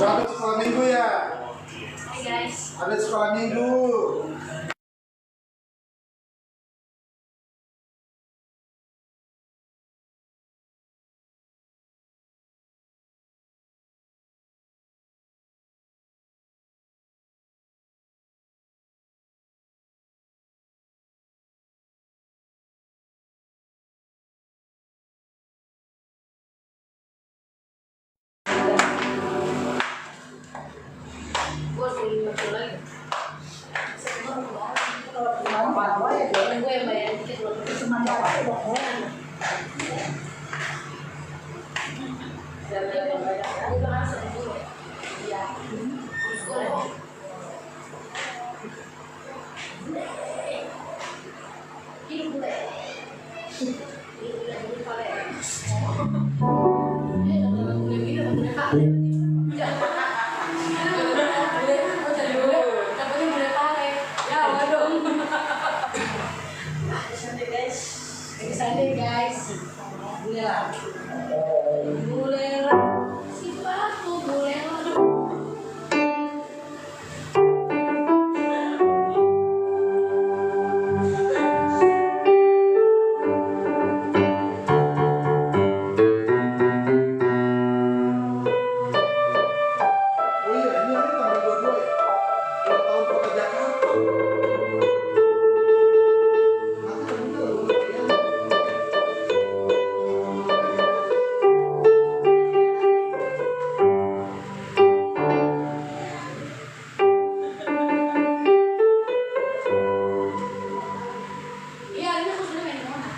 Selamat sekolah minggu ya. Hai guys. Ada sekolah minggu. Gue yang bayar tiket loh. Santai guys. Boleh si batu boleh. Oh iya, ini tanggal 22 ya. 2 tahun kota Jakarta. Nanti bener loh, ya. Iya, ini aku sudah main di mana?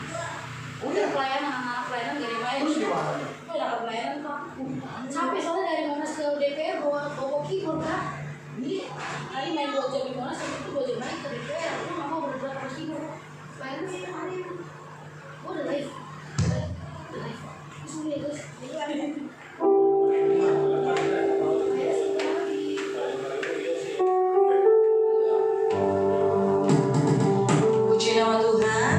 Udah pelayanan, anak-anak pelayanan dari main. Terus gimana? Oh, dapat pelayanan kok. Capek soalnya dari Monas ke DPR bawa keyboard kan. Jadi hari main 2 jam di Monas, habis itu 2 jam lagi ke DPR. Aku nggak mau berdua ke keyboard. Pelayanan sih hari ini. Oh, udah live. Udah live. Terus ini terus. Puji nama Tuhan.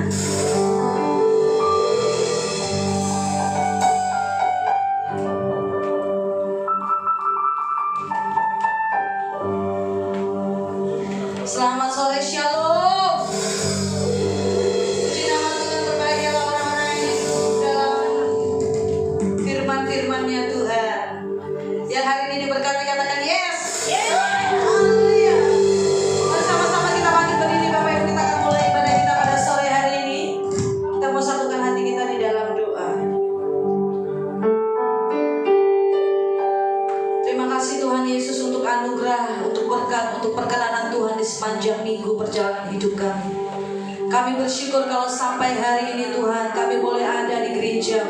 Selamat sore, Shalom. Puji nama Tuhan, berbahagialah orang-orang yang hidup dalam firman-firman-Nya Tuhan. Yang hari ini diberkati, katakan yes. Haleluya. Bersama-sama kita bangkit berdiri, Bapak Ibu, kita akan mulai ibadah kita pada sore hari ini. Kita mau satukan hati kita di dalam doa. Terima kasih Tuhan Yesus untuk anugerah, untuk berkat, untuk perkenanan Tuhan di sepanjang minggu perjalanan hidup kami. Kami bersyukur kalau sampai hari ini Tuhan kami boleh ada di gereja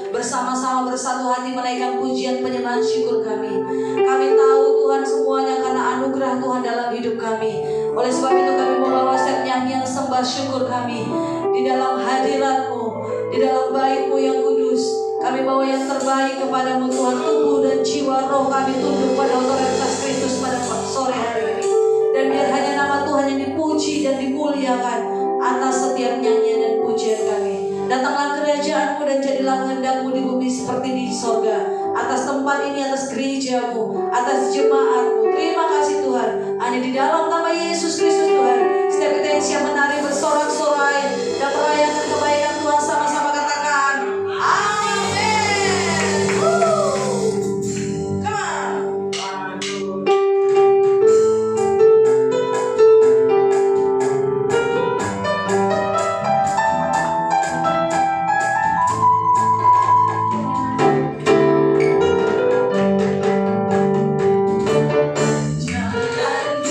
bersama-sama bersatu hati menaikkan pujian penyembahan syukur kami. Kami tahu Tuhan semuanya karena anugerah Tuhan dalam hidup kami. Oleh sebab itu kami membawa setiap nyanyian sembah syukur kami di dalam hadirat-Mu, di dalam bait-Mu yang kudus. Kami bawa yang terbaik kepadamu Tuhan. Tubuh dan jiwa roh kami tunduk pada otoritas Kristus pada sore hari ini. Dan biar hanya nama Tuhan yang dipuji dan dimuliakan atas setiap nyanyian dan pujian kami. Datanglah kerajaan-Mu dan jadilah kehendak-Mu di bumi seperti di sorga. Atas tempat ini, atas gereja-Mu, atas jemaat-Mu. Terima kasih Tuhan. Hanya di dalam nama Yesus Kristus Tuhan. Setiap kita yang siap menari bersorak-sorai dan merayakan kebaikan Tuhan, sama-sama katakan amin. Come on. Jangan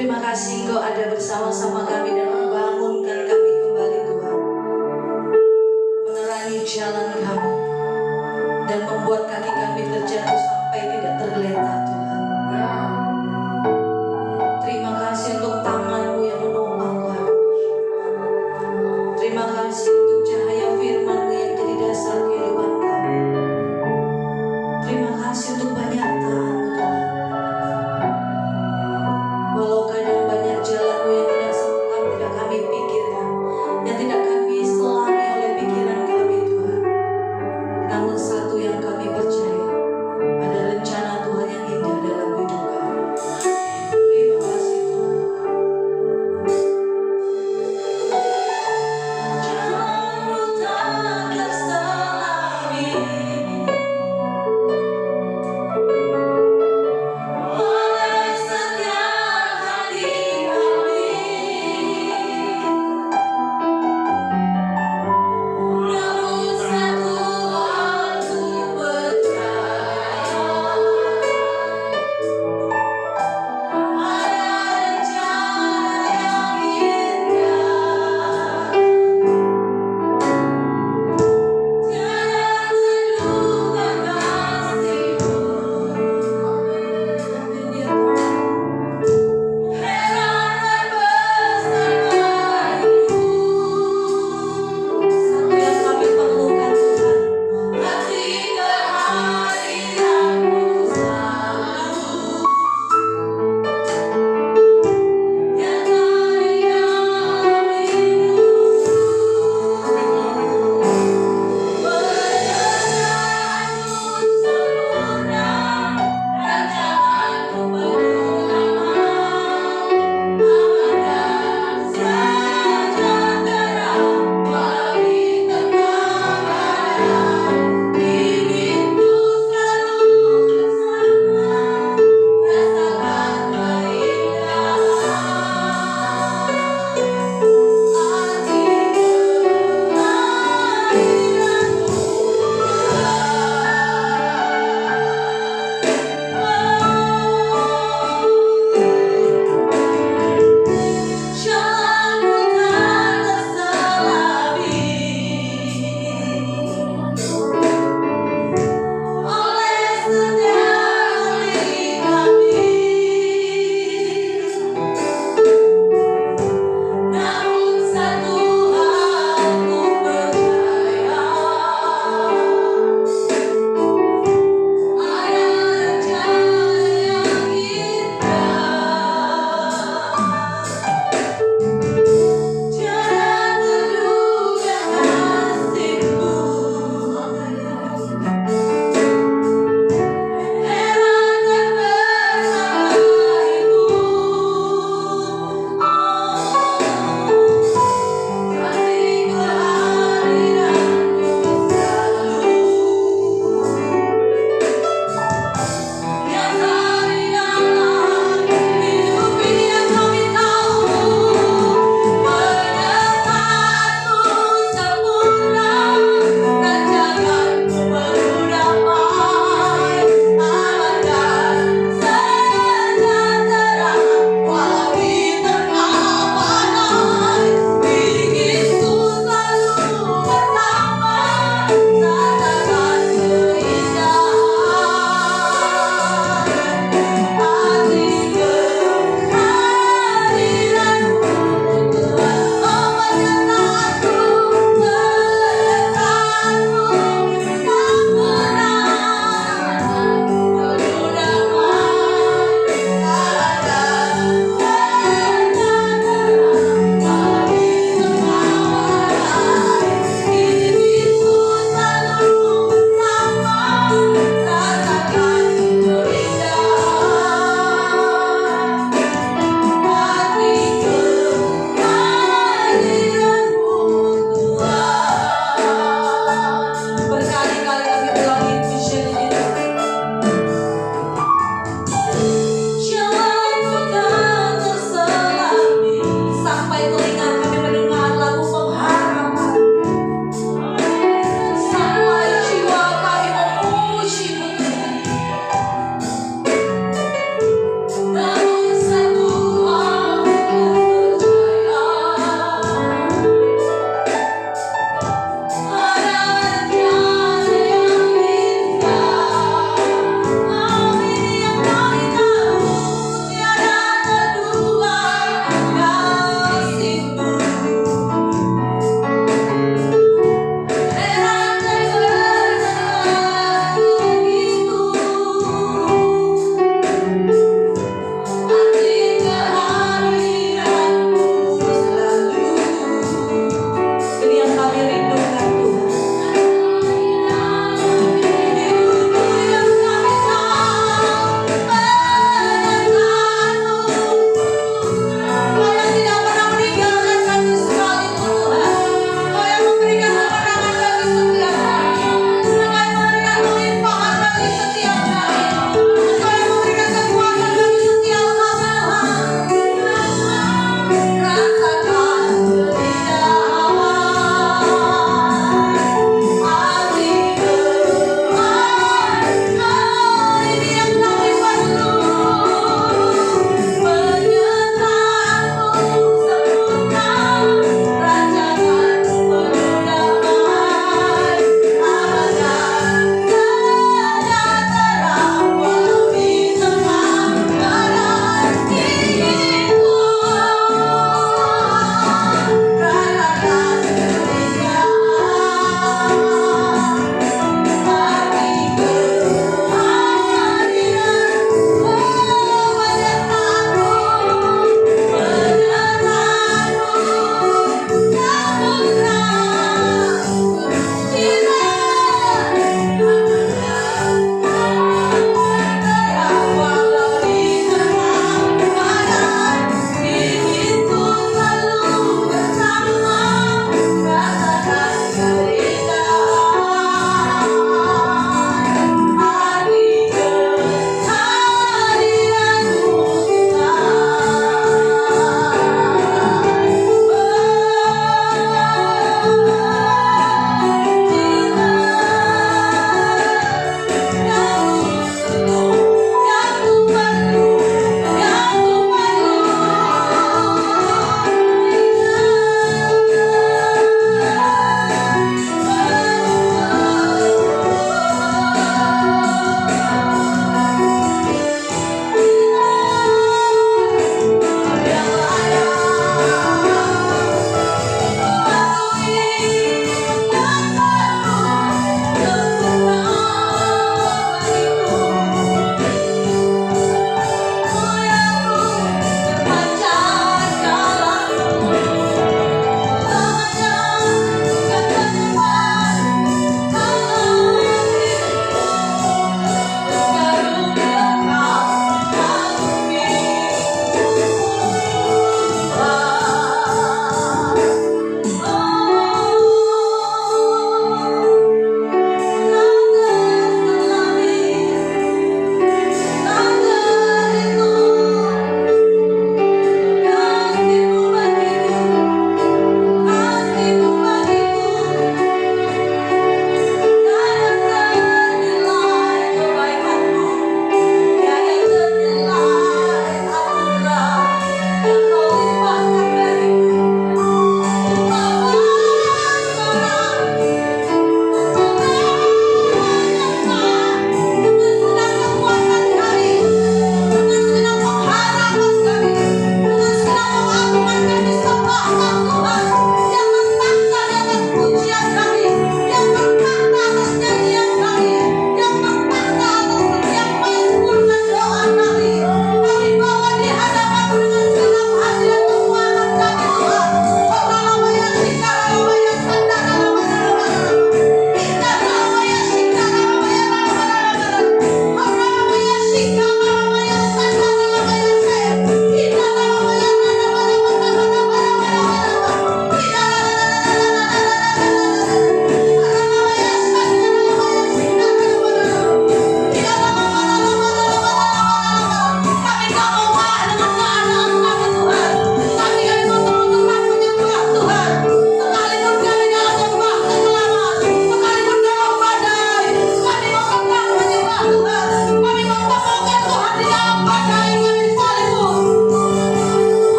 Terima kasih Engkau ada bersama-sama kami dan membangunkan kami kembali Tuhan, menerangi jalan kami dan membuat kaki kami terjatuh sampai tidak tergeletak Tuhan. Terima kasih untuk tangan-Mu yang menopang kami. Terima kasih untuk cahaya firman-Mu yang jadi dasar kehidupan kami. Terima kasih untuk penyertaan-Mu Tuhan. Walau kadang banyak jalan-Mu yang tidak kami pikirkan, yang tidak kami selami oleh pikiran kami Tuhan. Namun satu yang kami percaya, ada rencana Tuhan yang indah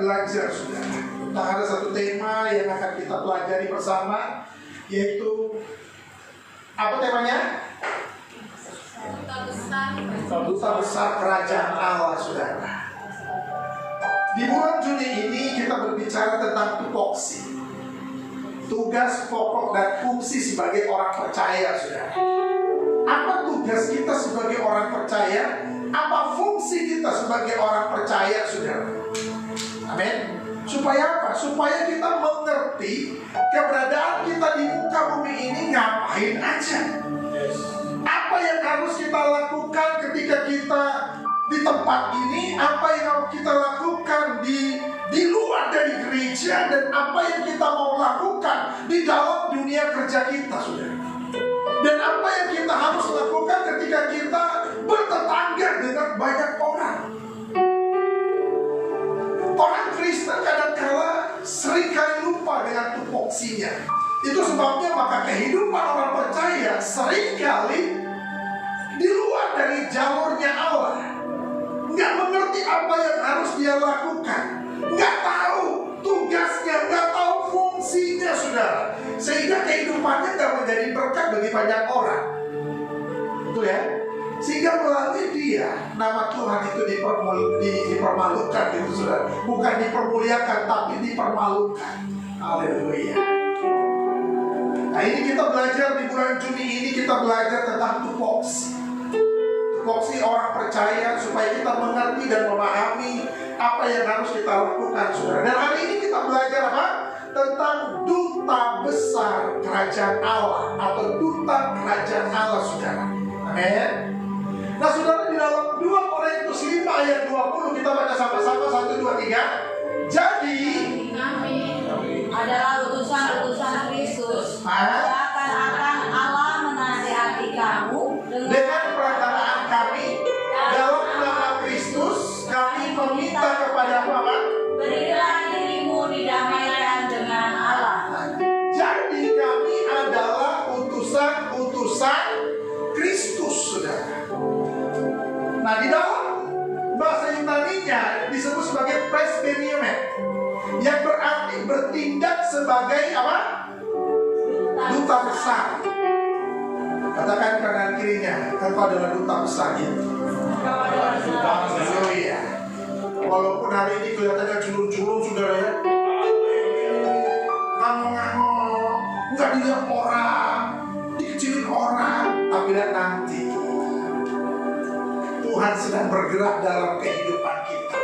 belajar, saudara. Nah, ada satu tema yang akan kita pelajari bersama, yaitu apa temanya? Duta besar kerajaan Allah, saudara. Di bulan Juni ini kita berbicara tentang tupoksi, tugas pokok dan fungsi sebagai orang percaya, saudara. Apa tugas kita sebagai orang percaya? Apa fungsi kita sebagai orang percaya, saudara? Amin. Supaya apa? Supaya kita mengerti keberadaan kita di muka bumi ini ngapain aja. Apa yang harus kita lakukan ketika kita di tempat ini, apa yang harus kita lakukan di luar dari gereja, dan apa yang kita mau lakukan di dalam dunia kerja kita, saudara. Dan apa yang kita harus lakukan ketika kita bertetangga dengan banyak orang. Orang Kristen kadang-kala seringkali lupa dengan tupoksinya. Itu sebabnya maka kehidupan orang percaya seringkali di luar dari jalurnya Allah. Nggak mengerti apa yang harus dia lakukan, nggak tahu tugasnya, nggak tahu fungsinya, saudara. Sehingga kehidupannya nggak menjadi berkat bagi banyak orang. Betul ya? Sehingga melalui dia nama Tuhan itu dipermalukan, gitu, saudara. Bukan dipermuliakan, tapi dipermalukan. Haleluya. Nah, ini kita belajar di bulan Juni ini, kita belajar tentang tupoksi. Tupoksi orang percaya, supaya kita mengerti dan memahami apa yang harus kita lakukan, saudara. Dan hari ini kita belajar apa? Tentang duta besar kerajaan Allah, atau duta kerajaan Allah, saudara. Amin. Nah, saudara, di dalam 2 Korintus 5 ayat 20 kita baca sama-sama, 1, 2, 3. Jadi adalah utusan-utusan Kristus, seakan-akan Allah menasihati kamu dengan perantaraan kami dalam nama Kristus, kami meminta kepada Bapa, berilah dirimu didamaikan dengan Allah. Jadi kami adalah utusan-utusan Kristus, saudara. Nah, di dalam bahasa Yunaninya disebut sebagai presbyterian, yang berarti bertindak sebagai apa? Duta besar. Katakan kanan kirinya, engkau adalah duta besarnya. Haleluya. Walaupun hari ini kelihatannya culun-culun, saudara ya, ngomong-ngomong, nggak dilihat orang, dikecilin orang, tapi lihat nanti Tuhan sedang bergerak dalam kehidupan kita.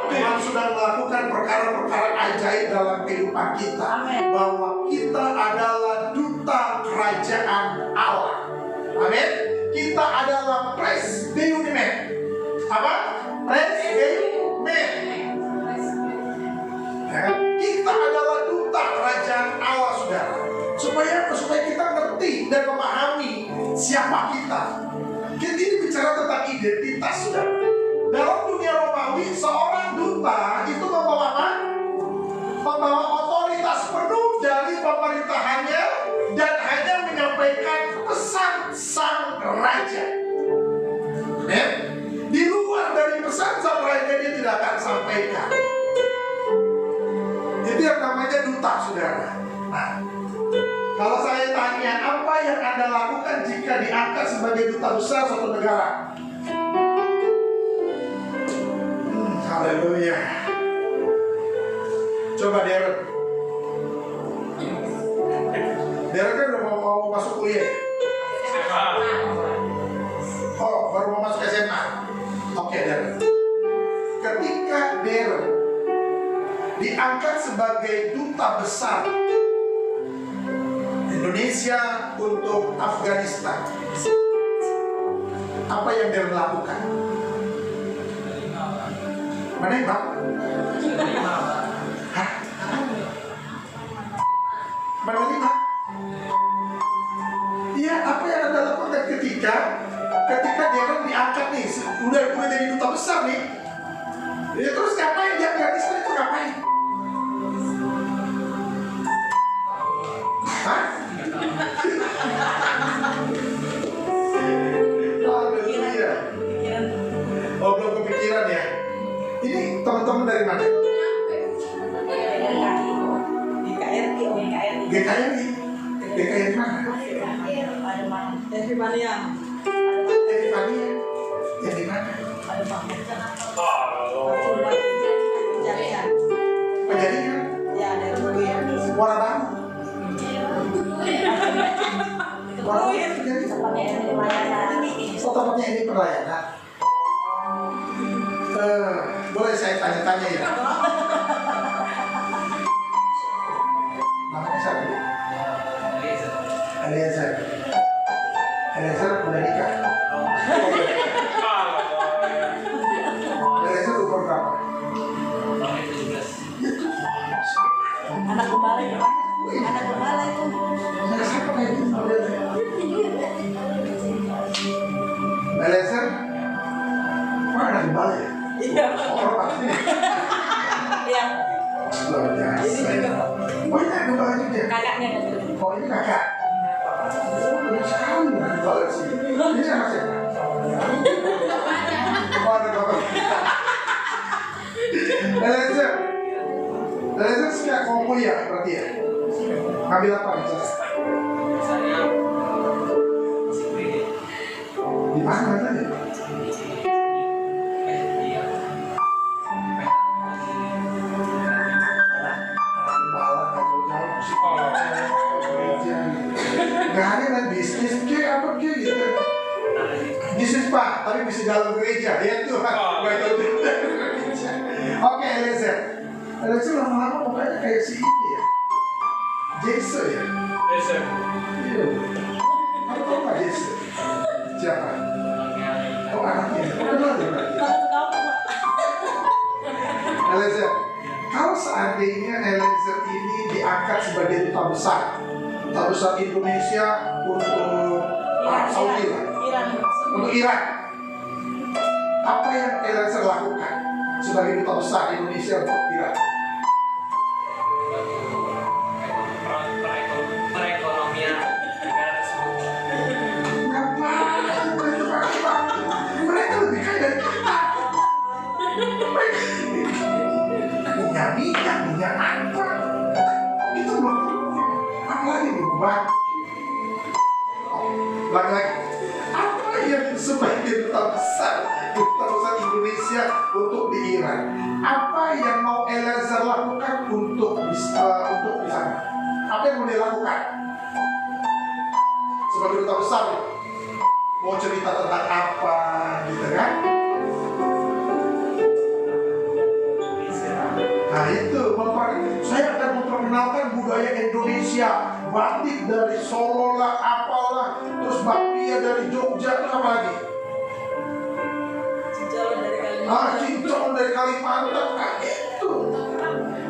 Tuhan sudah melakukan perkara-perkara ajaib dalam kehidupan kita. Amen. Bahwa kita adalah duta kerajaan Allah. Amin. Kita adalah presbyterian. Apa? Presbyterian. Ya, kita adalah duta kerajaan Allah, saudara. Supaya kita ngerti dan memahami siapa kita. Kita ini bicara tentang identitas, saudara. Dalam dunia Romawi, seorang duta itu membawa apa? Membawa otoritas penuh dari pemerintahannya dan hanya menyampaikan pesan sang raja. Ya? Di luar dari pesan sang raja dia tidak akan sampaikan. Itu yang namanya duta, saudara. Nah, kalau saya tanya, apa yang Anda lakukan jika diangkat sebagai duta besar suatu negara? Haleluya. Coba Darren. Darren kan udah mau masuk kuliah. Oh, baru mau masuk SMA. Oke, Darren. Ketika Darren diangkat sebagai duta besar Indonesia untuk Afghanistan, apa yang Darren lakukan? Menembak? Hah? Menembak? Iya, apa yang Anda lakukan ketika Darren diangkat nih, udah jadi duta besar nih? Ya, terus ngapain di Afghanistan itu, ngapain? Hah? Haleluya. Oh, belum kepikiran ya? Ini teman-teman dari mana? Epifania. Epifania yang di mana? Jaringan. Penjaringan Ya, dari Buin. Muara Baru. Muara Baru Buin. penjaringan. Tempatnya ini pelayanan. Oh, tempatnya ini pelayanan. Boleh saya tanya-tanya ya? Namanya siapa? Eliezer. Eliezer udah nikah. Eliezer umur berapa? Anak gembala ya, Pak. Anak gembala itu. Saya siapa kayak gitu? Eliezer? Wah, anak gembala ya? Iya. Orang pasti. Iya. Luar biasa. Oh, ini anak gembala juga. Kakaknya kan. Oh, ini kakak. Oh, banyak sekali anak gembala sih. Ini sama siapa? Oh, anak bapak. Eliezer. Eliezer suka ngomong ya berarti ya? Ngambil apa nih? Di mana tadi? Gak ada kan bisnis ke apa ke gitu. Bisnis Pak, tapi bisa dalam gereja ya Tuhan. Gak tahu gereja. Oke, Eliezer. Eliezer lama-lama mukanya kayak si ini ya. Jesse ya. Iya. Kamu tahu nggak Jesse? Siapa? Oh, anaknya. Oh, kenal dia berarti. Eliezer, kalau seandainya Eliezer ini diangkat sebagai duta besar Indonesia untuk Arab Saudi lah, untuk Irak, apa yang Eliezer lakukan sebagai duta besar Indonesia untuk Irak? Perekonomian negara tersebut. Ngapain mereka lebih kaya dari kita. Minyak apa? Kita belum punya. Apalagi belum banyak. Lagi-lagi, apa yang sebagai duta besar Indonesia untuk di Iran? Apa yang mau Eliezer lakukan untuk di sana? Apa yang mau dia lakukan? Sebagai duta besar, mau cerita tentang apa, gitu kan? Nah itu, saya akan memperkenalkan budaya Indonesia, batik dari Solo lah, apalah, terus bakpia dari Jogja, itu apa lagi? Cincong dari Kalimantan, kan itu.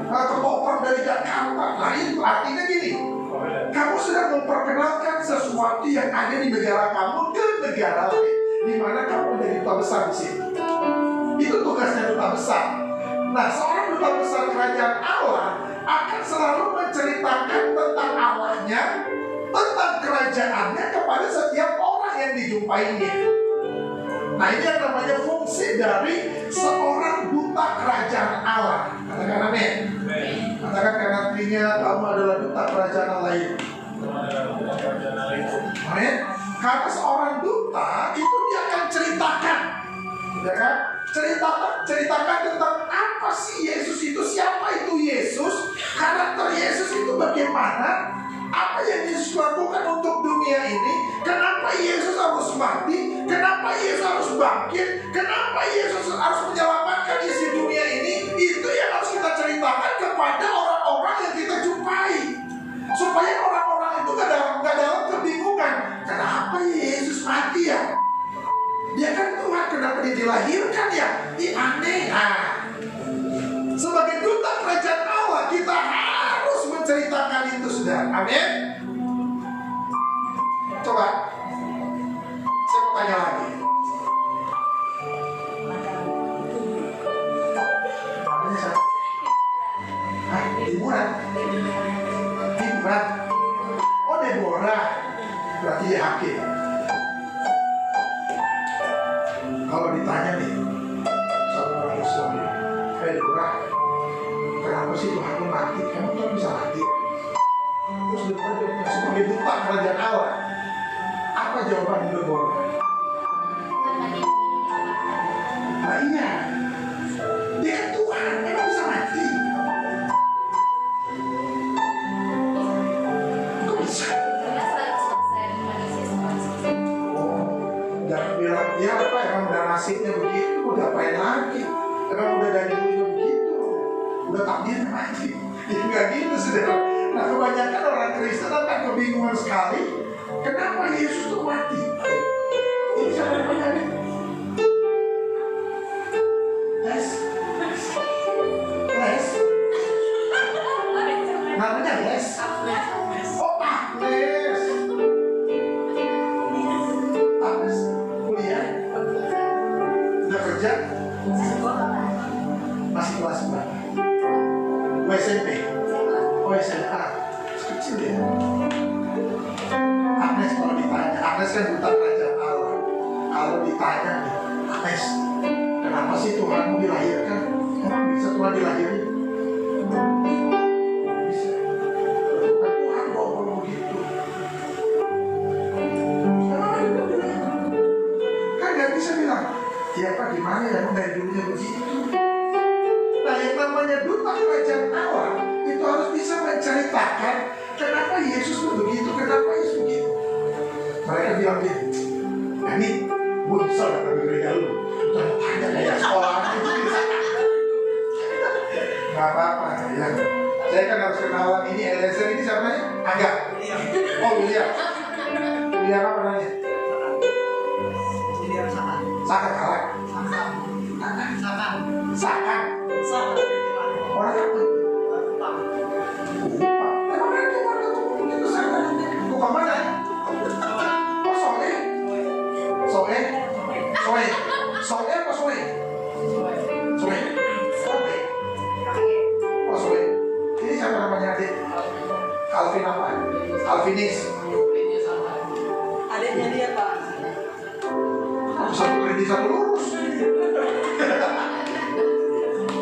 Ketoprak dari Jakarta. Nah itu artinya gini, kamu sedang memperkenalkan sesuatu yang ada di negara kamu ke negara lain, di mana kamu menjadi duta besar di sini. Itu tugasnya duta besar. Nah, seorang duta besar kerajaan Allah akan selalu menceritakan tentang Allahnya, tentang kerajaannya kepada setiap orang yang dijumpainya. Nah, ini yang namanya fungsi dari seorang duta kerajaan Allah. Katakan amin. Katakan kanannya, kamu adalah duta kerajaan Allah itu. Amin. Karena seorang duta itu dia akan ceritakan, ya kan? Ceritakan tentang apa sih Yesus itu, siapa itu Yesus, karakter Yesus itu bagaimana, apa yang Yesus lakukan untuk dunia ini, kenapa Yesus harus mati, kenapa Yesus harus bangkit, kenapa Yesus harus menyelamatkan isi dunia ini. Itu yang harus kita ceritakan kepada orang-orang yang kita jumpai, supaya orang-orang itu gak dalam kebingungan, kenapa Yesus mati ya? Dia kan Tuhan, kenapa dia dilahirkan ya? Ini aneh. Nah, sebagai duta kerajaan Allah, kita harus menceritakan itu, saudara. Amin. Coba, saya mau tanya lagi. Namanya siapa? Deborah. Oh, Deborah. Berarti dia hakim. Kalau ditanya nih sama orang Islam, Deborah, kenapa sih Tuhan mati? Kamu kan bisa mati. Terus Deborah sebagai duta kerajaan Allah, Apa jawaban Deborah? Nah iya, dia kan Tuhan, emang bisa mati? Kok bisa? Jangan bilang, ya apa emang udah nasibnya begitu, udah apain lagi? Emang udah dari dulu begitu, udah takdirnya mati. Ya nggak gitu saudara. Nah kebanyakan orang Kristen akan kebingungan sekali, kenapa Yesus itu mati? Ini siapa namanya? Les? Namanya Les? Oh Agnes. Agnes kuliah? Udah kerja? Masih kelas berapa? SMP? Oh SMA? Kecil ya? Agnes kalau ditanya, Agnes kan duta kerajaan Allah. Kalau ditanya nih, Agnes, kenapa sih Tuhanmu dilahirkan? Bisa Tuhan dilahirin? Bisa. Bukan Tuhan kok ngomong gitu. Kan gak bisa bilang, ya Pak gimana ya, dari dulunya begitu. Nah yang namanya duta kerajaan Allah itu harus bisa menceritakan kenapa Yesus itu begitu, kenapa Yesus begitu. Mereka bilang gini, ini bunsel datang ke gereja lu, tanya kayak sekolah nggak apa-apa ya. Saya kan harus kenalan ini Eliezer ini siapa namanya? Angga. Oh William. William apa namanya? William Sakan. Sakan Kalak. Sakan. Orang apa? Bukan mana? Oh Soe. Soe. Soe. Soe apa Soe? Soe. Soe. Oh Soe. Ini siapa namanya adik? Alvin apa? Alvinis. Adiknya dia Pak. Satu kredit satu lurus.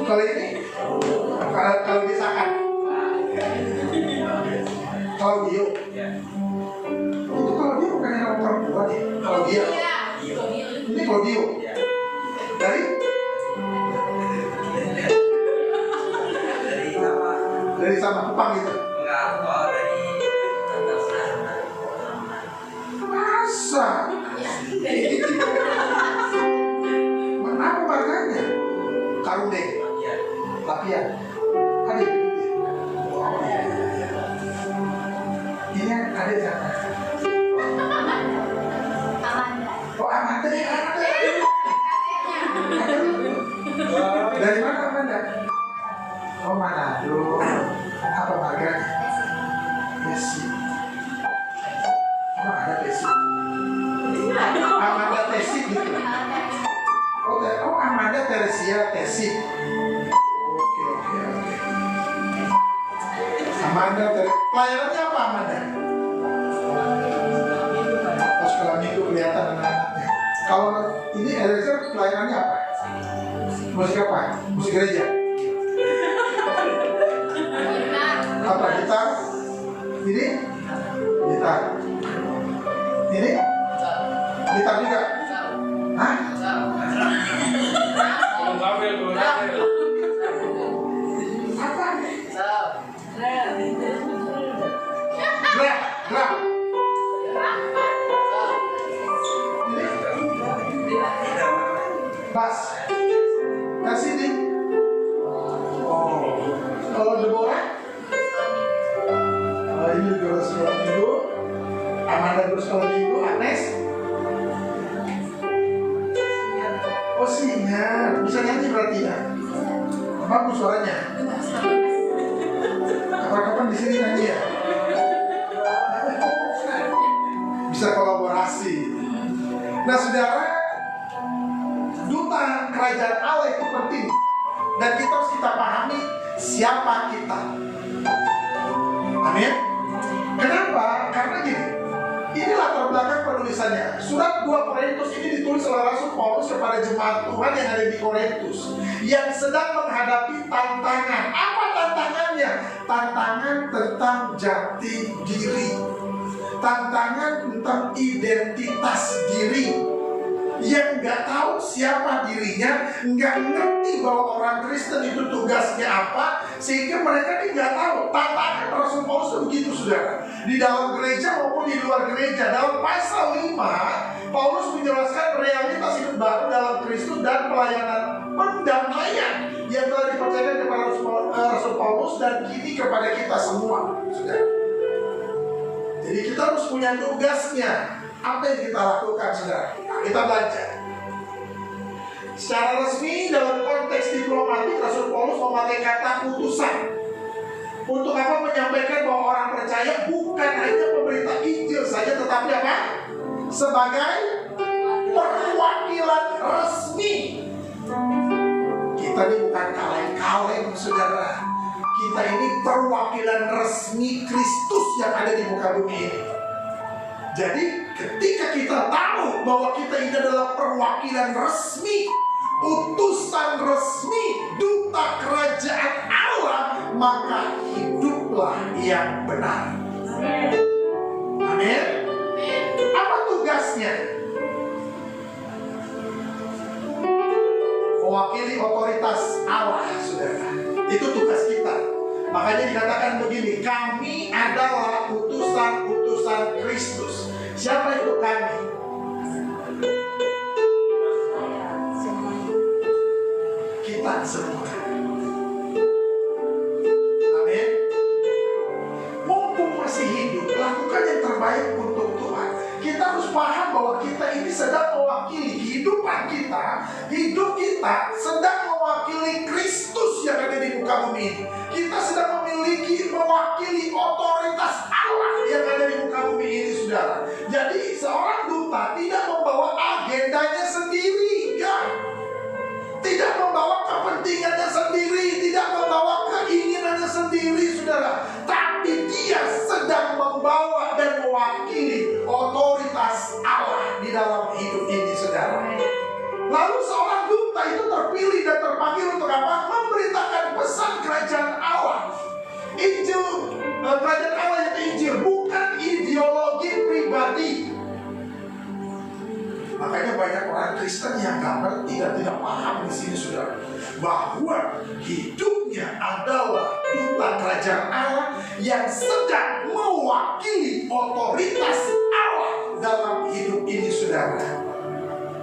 Kalau ini, kalau disakan, kalau Dio, itu kalau dia bukan yang perempuan ya. Kalau dia, ini kalau Dio, dari sama Kupang gitu. Masa? Kenapa marganya? Karundeng, Lapian, adik. Ini adik siapa? Oh Amanda ya, Amanda. Dari mana Amanda? Oh Manado. Apa marganya? Desi. Emang ada Desi? Amanda Desi gitu. Oh Amanda Teresia Desi. Oke. Amanda pelayanannya apa Amanda? Oh sekolah minggu kelihatan anak-anaknya. Kalau ini Eliezer pelayanannya apa? Musik apa? Musik gereja? Apa? Gitar? Ini? Gitar. Ini? Gitar juga? Hah? Apa? Drum. Bass. Kasih ini. Oh. Kalau Deborah? Oh ini guru sekolah minggu. Amanda guru sekolah minggu. Agnes? Oh sinyal. Bisa nyanyi berarti ya? Bagus suaranya. Kapan-kapan di sini nyanyi ya? Bisa kolaborasi. Nah saudara, duta kerajaan Allah itu penting. Dan kita harus pahami siapa kita. Amin. Kenapa? Karena gini, ini latar belakang penulisannya. Surat 2 Korintus ini ditulis oleh Rasul Paulus kepada jemaat Tuhan yang ada di Korintus, yang sedang menghadapi tantangan. Apa tantangannya? Tantangan tentang jati diri. tantangan tentang identitas diri. Yang nggak tahu siapa dirinya, nggak ngerti bahwa orang Kristen itu tugasnya apa, sehingga mereka ini nggak tahu. Tantangan Rasul Paulus itu begitu, saudara. Di dalam gereja maupun di luar gereja. Dalam pasal 5, Paulus menjelaskan realitas hidup baru dalam Kristus dan pelayanan pendamaian yang telah dipercayakan kepada Rasul Paulus dan kini kepada kita semua, saudara. Jadi kita harus punya tugasnya. Apa yang kita lakukan, saudara? Kita belajar. Secara resmi dalam konteks diplomatik, Rasul Paulus memakai kata utusan. Untuk apa? Menyampaikan bahwa orang percaya bukan hanya pemberita Injil saja, tetapi apa? Sebagai perwakilan resmi. Kita ini bukan kaleng-kaleng, saudara. Kita ini perwakilan resmi Kristus yang ada di muka bumi ini. Jadi ketika kita tahu bahwa kita ini adalah perwakilan resmi, utusan resmi, duta kerajaan Allah, maka hiduplah yang benar. Amin. Apa tugasnya? Mewakili otoritas Allah, saudara. Itu tugas kita. Makanya dikatakan begini, kami adalah utusan-utusan Kristus. Siapa itu kami? Kita semua. Amin. Mumpung masih hidup, lakukan yang terbaik untuk Tuhan. Kita harus paham bahwa kita ini sedang mewakili kehidupan kita. Hidup kita sedang mewakili Kristus yang ada di muka bumi ini. Kita sedang mewakili otoritas Allah yang ada di muka bumi ini, saudara. Jadi seorang duta tidak membawa agendanya sendiri, ya. Tidak membawa kepentingannya sendiri, tidak membawa keinginannya sendiri, saudara. Tapi dia sedang membawa dan mewakili otoritas Allah di dalam hidup ini, saudara. Lalu seorang duta itu terpilih dan terpanggil untuk apa? Memberitakan pesan kerajaan Allah. Injil, kerajaan Allah itu Injil, bukan ideologi pribadi. Makanya banyak orang Kristen yang nggak ngerti dan tidak paham di sini, saudara, bahwa hidupnya adalah duta kerajaan Allah yang sedang mewakili otoritas Allah dalam hidup ini, saudara.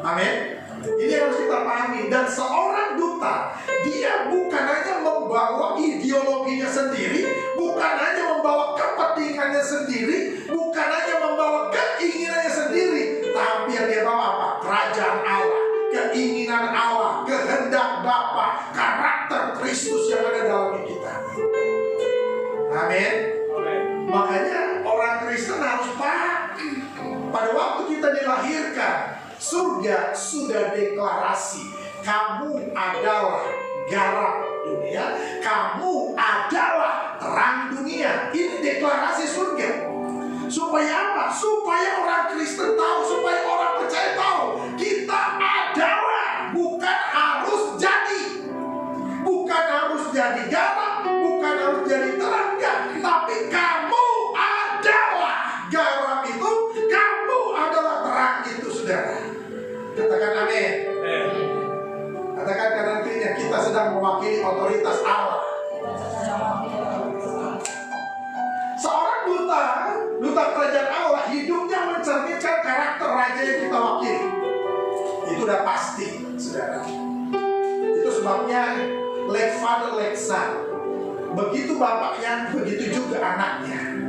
Amin. Ini harus kita pahami. Dan seorang duta, dia bukan hanya membawa ideologinya sendiri, bukan hanya membawa kepentingannya sendiri, bukan hanya membawa keinginannya sendiri, tapi yang dia bawa apa? Kerajaan Allah, keinginan Allah, kehendak Bapa, karakter Kristus yang ada dalam kita. Amin. Makanya orang Kristen harus paham. Pada waktu kita dilahirkan, surga sudah deklarasi, kamu adalah garam dunia, kamu adalah terang dunia. Ini deklarasi surga. Supaya apa? Supaya orang Kristen tahu, supaya orang percaya tahu, kita adalah, bukan harus jadi. Bukan harus jadi garam, bukan harus jadi terang, tapi kamu adalah garam itu, kamu adalah terang itu, saudara. Katakan amin. Katakan nantinya kita sedang mewakili otoritas Allah. Seorang duta kerajaan Allah, hidupnya mencerminkan karakter raja yang kita wakili. Itu udah pasti, saudara. Itu sebabnya like father like son. Begitu bapaknya, begitu juga anaknya.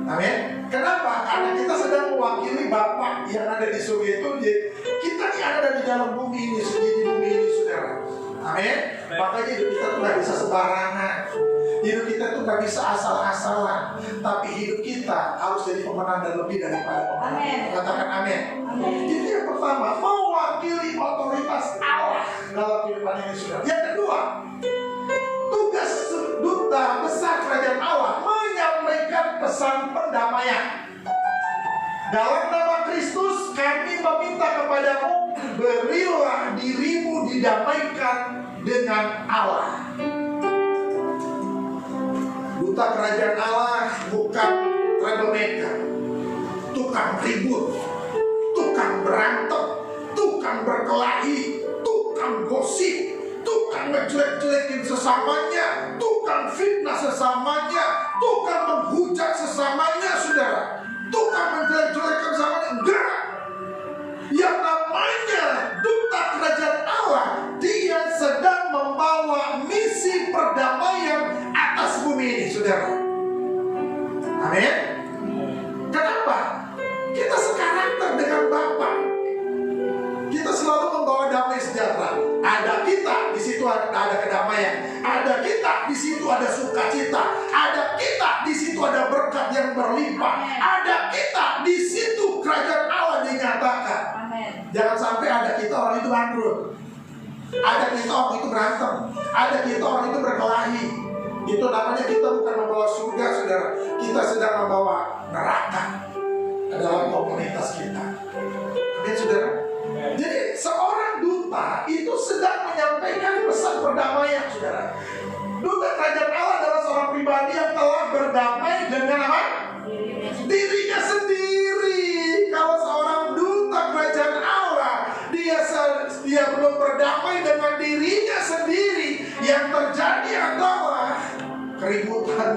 Amin. Kenapa? Karena kita sedang mewakili Bapa yang ada di surga itu. Kita ini ada di dalam bumi ini, di bumi ini, saudara. Amin. Makanya hidup kita tuh gak bisa sembarangan. Hidup kita tuh gak bisa asal-asalan. Tapi hidup kita harus jadi pemenang dan lebih daripada pemenang. Amin. Katakan amin. Itu yang pertama, mewakili otoritas Allah dalam kehidupan ini, saudara. Yang kedua, tugas duta besar kerajaan Allah menyampaikan pesan pendamaian. Dalam nama Kristus kami meminta kepadamu, berilah dirimu didamaikan dengan Allah. Duta kerajaan Allah bukan troublemaker. berantem, tukang berkelahi, tukang gosip, tukang ngejelek-jelekin sesamanya, tukang fitnah sesamanya, tukang menghujat sesamanya, saudara, tukang menjelek-jelekan sesamanya. Enggak. Yang namanya duta kerajaan Allah, dia sedang membawa misi perdamaian atas bumi ini, saudara. Amin. Kenapa? Kita sekarakter dengan Bapa. Kita selalu membawa damai sejahtera. Ada kita, di situ ada kedamaian. Ada kita, di situ ada sukacita. Ada kita, di situ ada berkat yang berlimpah. Ada kita, di situ kerajaan Allah dinyatakan. Jangan sampai ada kita orang itu bangkrut. Ada kita orang itu berantem. Ada kita orang itu berkelahi. Itu namanya kita bukan membawa surga, saudara. Kita sedang membawa neraka ke dalam komunitas kita. Amin, saudara. Jadi seorang duta itu sedang menyampaikan pesan perdamaian, saudara. Duta kerajaan Allah adalah seorang pribadi yang telah berdamai dengan apa? Dirinya sendiri. Kalau seorang duta kerajaan Allah, dia belum berdamai dengan dirinya sendiri, yang terjadi adalah keributan.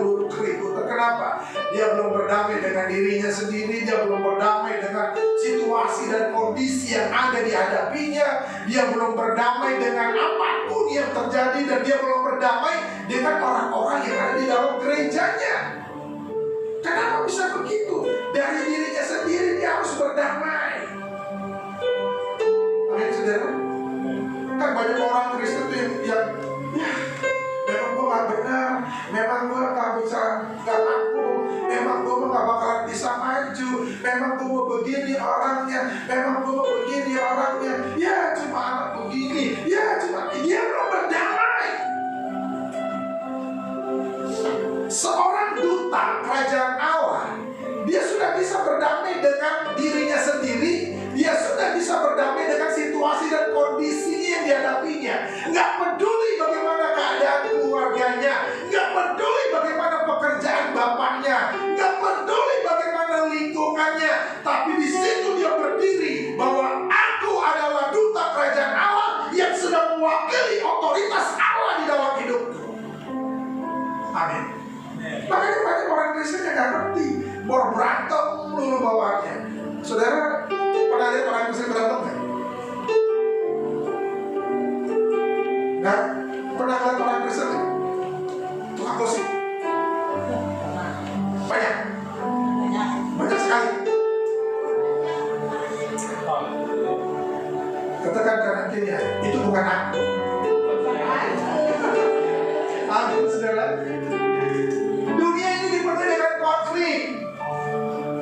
Kenapa? Dia belum berdamai dengan dirinya sendiri. Dia belum berdamai dengan situasi dan kondisi yang ada dihadapinya. Dia belum berdamai dengan apapun yang terjadi. Dan dia belum berdamai dengan orang-orang yang ada di dalam gerejanya. Kenapa bisa begitu? Dari dirinya sendiri dia harus berdamai. Amin, saudara. Kan banyak orang Kristen tuh yang memang gue gak benar, memang gue gak bisa, gak mampu, memang gue gak bakalan bisa maju, memang gue mau begini orangnya, memang gue mau begini orangnya, ya cuma anak begini, ya cuma dia belum berdamai. Seorang duta kerajaan Allah, dia sudah bisa berdamai dengan dirinya sendiri. Dia sudah bisa berdamai dengan situasi dan kondisinya yang dihadapinya. Nggak peduli bagaimana keadaan keluarganya, nggak peduli bagaimana pekerjaan bapaknya, nggak peduli bagaimana lingkungannya. Tapi di situ dia berdiri bahwa aku adalah duta kerajaan Allah yang sedang mewakili otoritas Allah di dalam hidupku. Amin. Makanya banyak orang Kristen yang nggak ngerti, berantem dulu bawaannya. Saudara, pernah lihat orang Kristen berantem nggak? Nggak? Pernah lihat orang Kristen nggak? Tukang gosip? Banyak? Banyak sekali. Katakan kanan kiri, itu bukan aku. Amin, saudara. Dunia ini dipenuhi dengan konflik.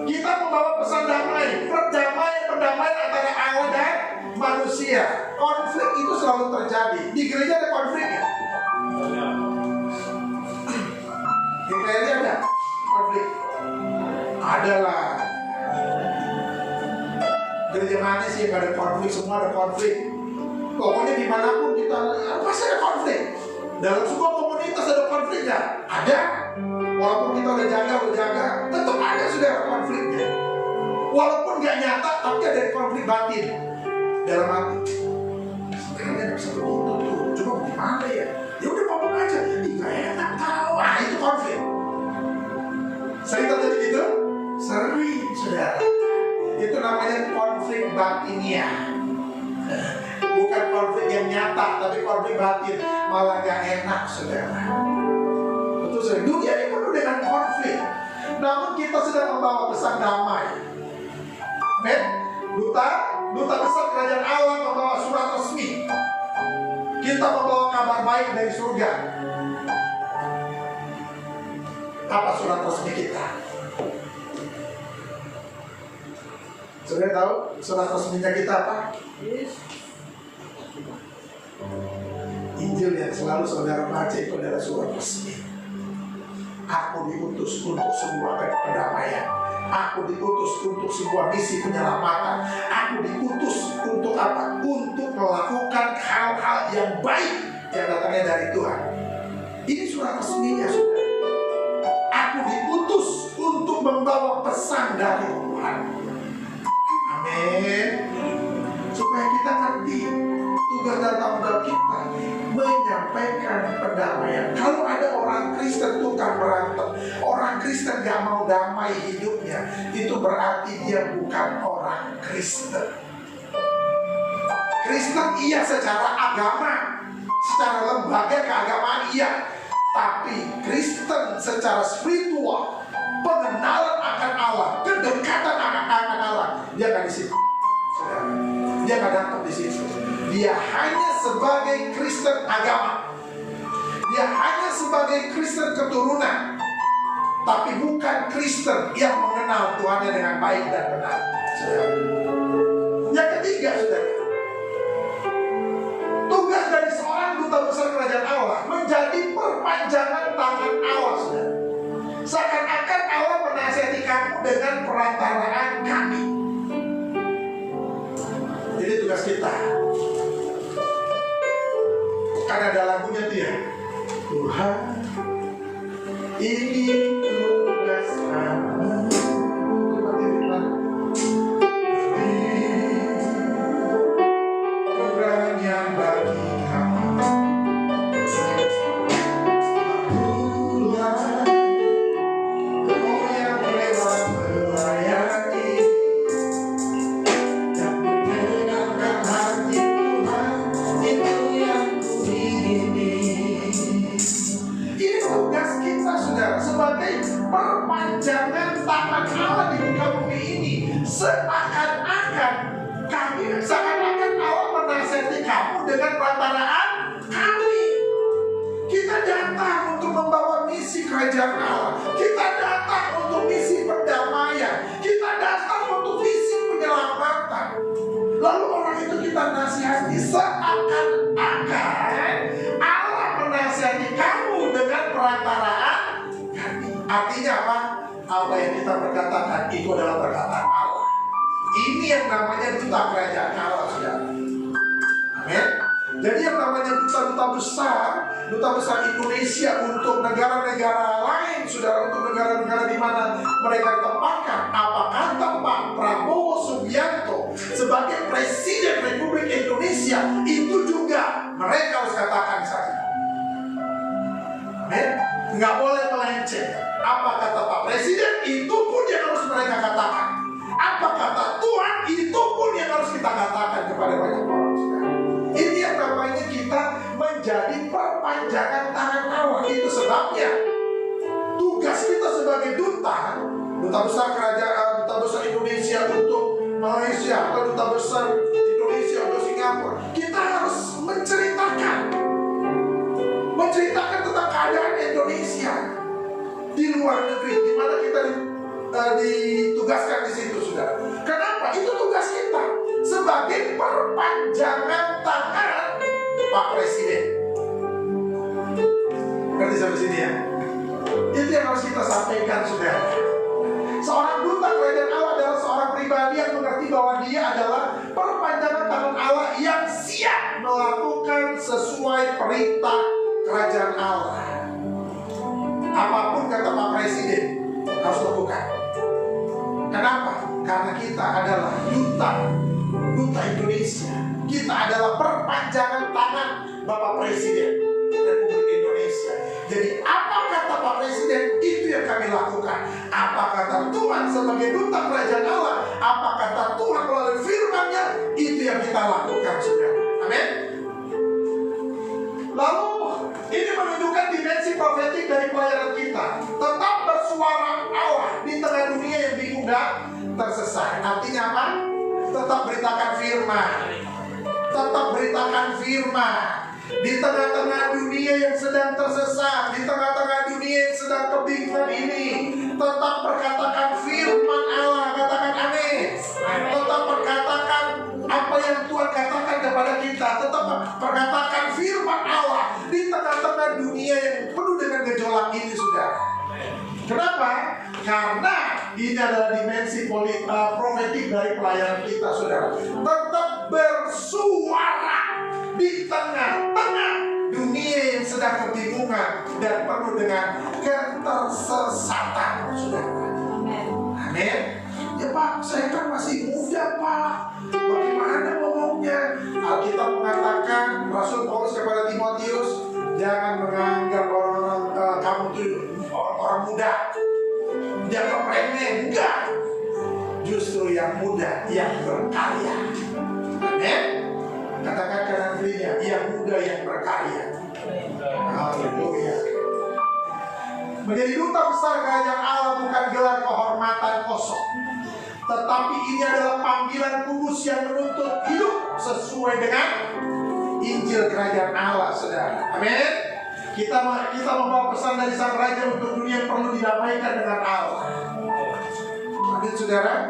Kita membawa pesan damai, perdamaian antara Allah dan manusia. Konflik itu selalu terjadi. Di gereja ada konflik ya? Di gereja ada konflik. Adalah. Gereja mana sih yang ada konflik? Semua ada konflik. Pokoknya dimanapun kita pasti ada konflik. Dalam sebuah komunitas ada konflik nggak? Ada. Walaupun kita udah jaga, tetap ada saudara konfliknya. Walaupun nggak nyata, tapi ada konflik batin dalam hati. Sebenarnya nggak bisa begitu tuh. Cuma gimana ya? Ya udah ngomong aja. Ih nggak enak tahu. Ah itu konflik. Sering terjadi gitu? Sering, saudara. Itu namanya konflik batinnya. Bukan konflik yang nyata, tapi konflik batin. Malah nggak enak, saudara. Betul, saudara. Dunia ini penuh dengan konflik. Namun kita sedang membawa pesan damai. Amin. Duta besar kerajaan Allah membawa surat resmi. Kita membawa kabar baik dari surga. Apa surat resmi kita? Saudara tahu surat resminya kita apa? Injil yang selalu saudara baca itu adalah surat resmi. Aku diutus untuk sebuah perdamaian. Aku diutus untuk sebuah misi penyelamatan. Aku diutus untuk apa? Untuk melakukan hal-hal yang baik yang datangnya dari Tuhan. Ini surat resminya, saudara. Aku diutus untuk membawa pesan dari Tuhan. Amin. supaya kita ngerti tugas dan tanggung jawab kita menyampaikan perdamaian. Kalau ada orang Kristen tukang berantem, orang Kristen gak mau damai hidupnya, itu berarti dia bukan orang Kristen. Kristen iya secara agama, secara lembaga keagamaan iya, tapi Kristen secara spiritual, pengenalan akan Allah, kedekatan akan Allah, dia gak di situ. Dia gak datang di situ. Dia hanya sebagai Kristen agama, dia hanya sebagai Kristen keturunan, tapi bukan Kristen yang mengenal Tuhannya dengan baik dan benar. Yang ketiga, saudara, tugas dari seorang duta besar kerajaan Allah menjadi perpanjangan tangan Allah, saudara. Seakan-akan Allah menasihati kamu dengan perantaraan kami. Jadi tugas kita. Karena ada lagunya dia, Tuhan, ini tugas kami. Keberanian bagi kami. Akulah kau yang rela melayani dan menyenangkan hati Tuhan, itu yang ini tugas kita, saudara, sebagai perpanjangan tangan Allah di muka bumi ini. Seakan-akan Allah menasihati kamu dengan perantaraan kami. Kita datang untuk membawa misi kerajaan Allah. Kita datang untuk misi perdamaian. Kita datang untuk misi penyelamatan. Lalu orang itu kita nasihati seakan-akan Allah menasihati kamu dengan perantaraan kami. Artinya apa? Apa yang kita perkatakan itu adalah perkataan Allah. Ini yang namanya duta kerajaan Allah, saudara. Amin. Jadi yang namanya duta besar Indonesia untuk negara-negara lain, saudara, untuk negara-negara di mana mereka tempatkan. Apa kata Pak Prabowo Subianto sebagai Presiden Republik Indonesia, itu juga mereka harus katakan saja. Amin. Nggak boleh melenceng. Apa kata Pak Presiden, itu pun yang harus mereka katakan. Apa kata Tuhan, itu pun yang harus kita katakan kepada banyak orang, saudara. Ini yang namanya kita menjadi perpanjangan tangan Allah. Itu sebabnya tugas kita sebagai duta besar kerajaan, duta besar Indonesia untuk Malaysia, atau duta besar Indonesia untuk Singapura, kita harus menceritakan tentang keadaan Indonesia di luar negeri, di mana kita ditugaskan di situ, saudara. Kenapa? Itu tugas kita sebagai perpanjangan tangan Pak Presiden. Ngerti sampai sini ya? Itu yang harus kita sampaikan, saudara. Seorang duta kerajaan Allah adalah seorang pribadi yang mengerti bahwa dia adalah perpanjangan tangan Allah yang siap melakukan sesuai perintah kerajaan Allah. Apapun kata Pak Presiden harus lakukan. Kenapa? Karena kita adalah duta Indonesia. Kita adalah perpanjangan tangan Bapak Presiden Republik Indonesia. Jadi apa kata Pak Presiden, itu yang kami lakukan. Apa kata Tuhan sebagai duta kerajaan Allah, apa kata Tuhan melalui firman-Nya, itu yang kita lakukan, saudara. Amin. Lalu ini menunjukkan dimensi profetik dari pelayanan kita. Tetap bersuara Allah di tengah dunia yang bingung dan tersesat. Artinya apa? Tetap beritakan firman. Tetap beritakan firman. Di tengah-tengah dunia yang sedang tersesat, di tengah-tengah dunia yang sedang kebingungan ini, tetap perkatakan firman Allah. Katakan amin. Tetap perkatakan apa yang Tuhan katakan kepada kita. Tetap perkatakan firman Allah di tengah-tengah dunia yang penuh dengan gejolak ini, saudara. Kenapa? Karena ini adalah dimensi profetik dari pelayanan kita, saudara. Tetap bersuara di tengah-tengah dunia yang sedang kebingungan dan penuh dengan ketersesatan, saudara. Amin. Ya Pak, saya kan masih muda Pak. Bagaimana mau menganggap orang-orang kamu tuh orang muda, dianggap remeh. Enggak. Justru yang muda yang berkarya. Amin. Katakan kanan kirinya, yang muda yang berkarya. Haleluya. Menjadi duta besar kerajaan Allah bukan gelar kehormatan kosong, tetapi ini adalah panggilan kudus yang menuntut hidup sesuai dengan Injil kerajaan Allah, saudara. Amin. Kita membawa pesan dari Sang Raja untuk dunia yang perlu didamaikan dengan Allah. Amin, saudara.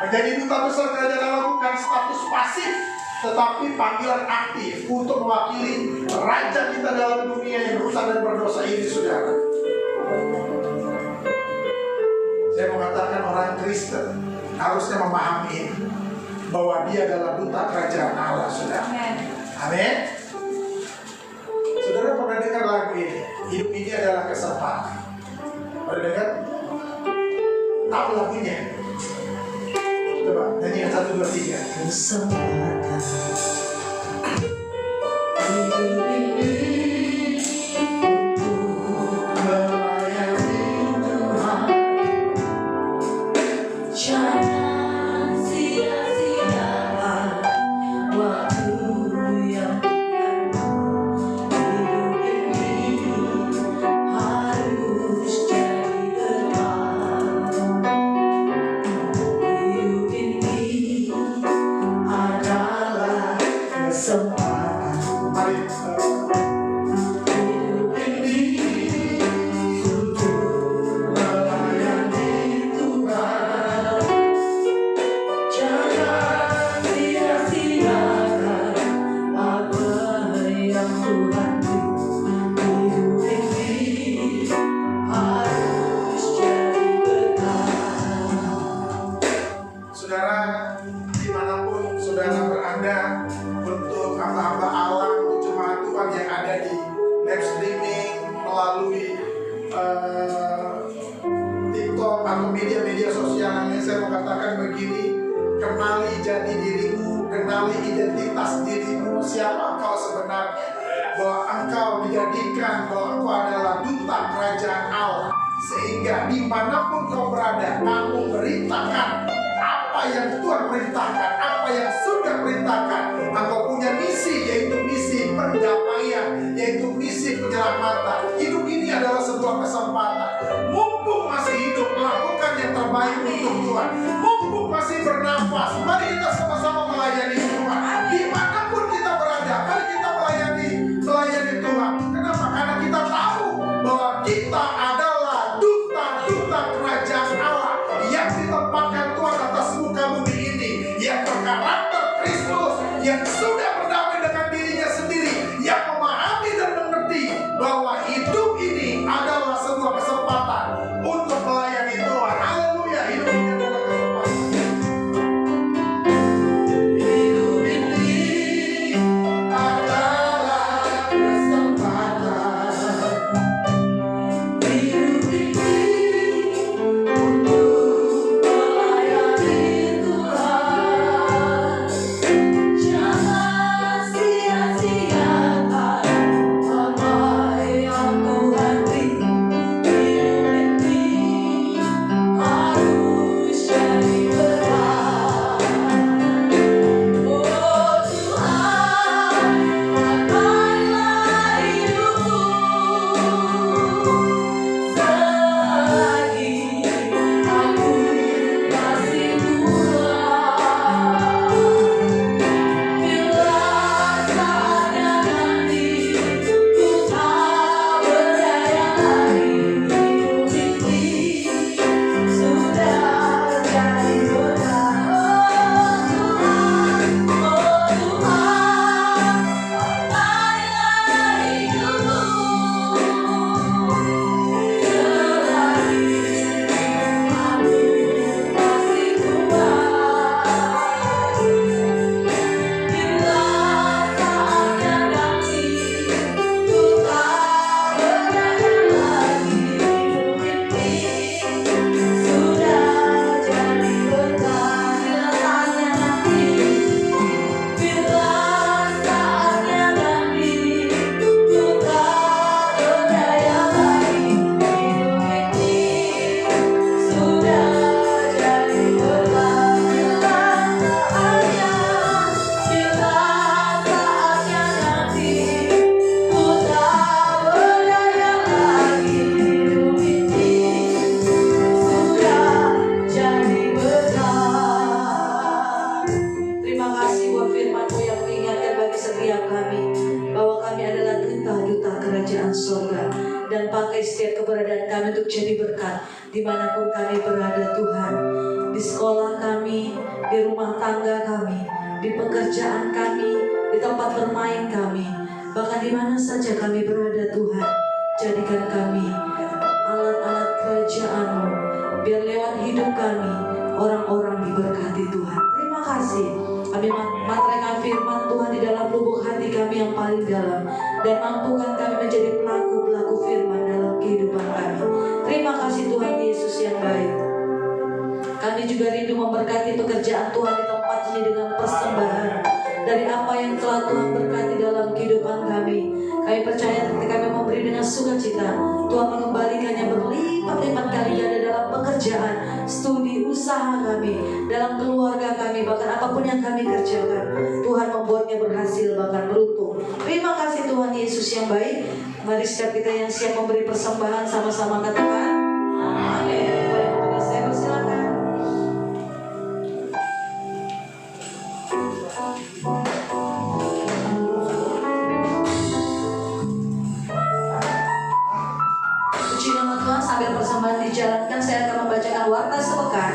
Menjadi duta besar kerajaan Allah bukan status pasif, tetapi panggilan aktif untuk mewakili raja kita dalam dunia yang rusak dan berdosa ini, saudara. Saya mengatakan orang Kristen harusnya memahami ini, bahwa dia adalah duta kerajaan Allah, saudara. Amin. Saudara pernah dengar lagu ini? Hidup ini adalah kesempatan. Pernah dengar? Tahu lagunya? Coba nyanyikan 1, 2, 3. Kesempatan hidup ini untuk melayani Tuhan. Jangan sia-siakan waktu yang Tuhan. Hidup ini harus jadi berkah. Hidup ini adalah kesempatan. Mari. Hidup ini untuk melayani Tuhan. Jangan sia-siakan apa yang Tuhan beri. Hidup ini harus jadi berkah. Saudara, dimanapun saudara berada, untuk hamba-hamba Allah, untuk jemaat Tuhan yang ada di live streaming melalui TikTok atau media-media sosial lainnya, saya mau katakan begini: kenali jati dirimu, kenali identitas dirimu, siapa engkau sebenarnya, bahwa engkau dijadikan, bahwa engkau adalah duta kerajaan Allah, sehingga dimanapun kau berada, kamu beritakan apa yang Tuhan perintahkan, apa yang sudah perintahkan. Engkau punya misi, yaitu misi perdamaian, yaitu misi penyelamatan. Hidup ini adalah sebuah kesempatan. Mumpung masih hidup, lakukan yang terbaik untuk Tuhan. Mumpung masih bernafas, mari kita sama-sama melayani Tuhan. Dimanapun kita berada, mari kita melayani Tuhan. Kenapa? Karena kita tahu bahwa kita adalah duta-duta kerajaan Allah yang ditempatkan Tuhan atas muka bumi ini, yang berkarakter Kristus, yang sudah berdamai dengan dirinya sendiri, yang memahami dan mengerti bahwa hidup ini adalah sebuah kesempatan untuk melayani Tuhan. Haleluya, hidup ini adalah kesempatan. Hidup setiap kami bahwa kami adalah duta-duta kerajaan surga, dan pakai setiap keberadaan kami untuk jadi berkat dimanapun kami berada Tuhan, di sekolah kami, di rumah tangga kami, di pekerjaan kami, di tempat bermain kami, bahkan di mana saja kami berada Tuhan. Jadikan kami alat-alat kerajaan-Mu, biar lewat hidup kami orang-orang diberkati Tuhan. Terima kasih. Kami materaikan firman Tuhan di dalam lubuk hati kami yang paling dalam, dan mampukan kami menjadi pelaku-pelaku firman dalam kehidupan kami. Terima kasih Tuhan Yesus yang baik. Kami juga rindu memberkati pekerjaan Tuhan di tempat ini dengan persembahan dari apa yang telah Tuhan berkati dalam kehidupan kami. Kami percaya ketika kami memberi dengan sukacita, Tuhan mengembalikannya berlipat-lipat kali ganda dalam pekerjaan, studi, usaha kami, dalam keluarga kami, bahkan apapun yang kami kerjakan, Tuhan membuatnya berhasil, bahkan beruntung. Terima kasih Tuhan Yesus yang baik. Mari setiap kita yang siap memberi persembahan sama-sama katakan amin. Boleh tugas saya persilakan. Sambil persembahan dijalankan, saya akan membacakan warta sepekan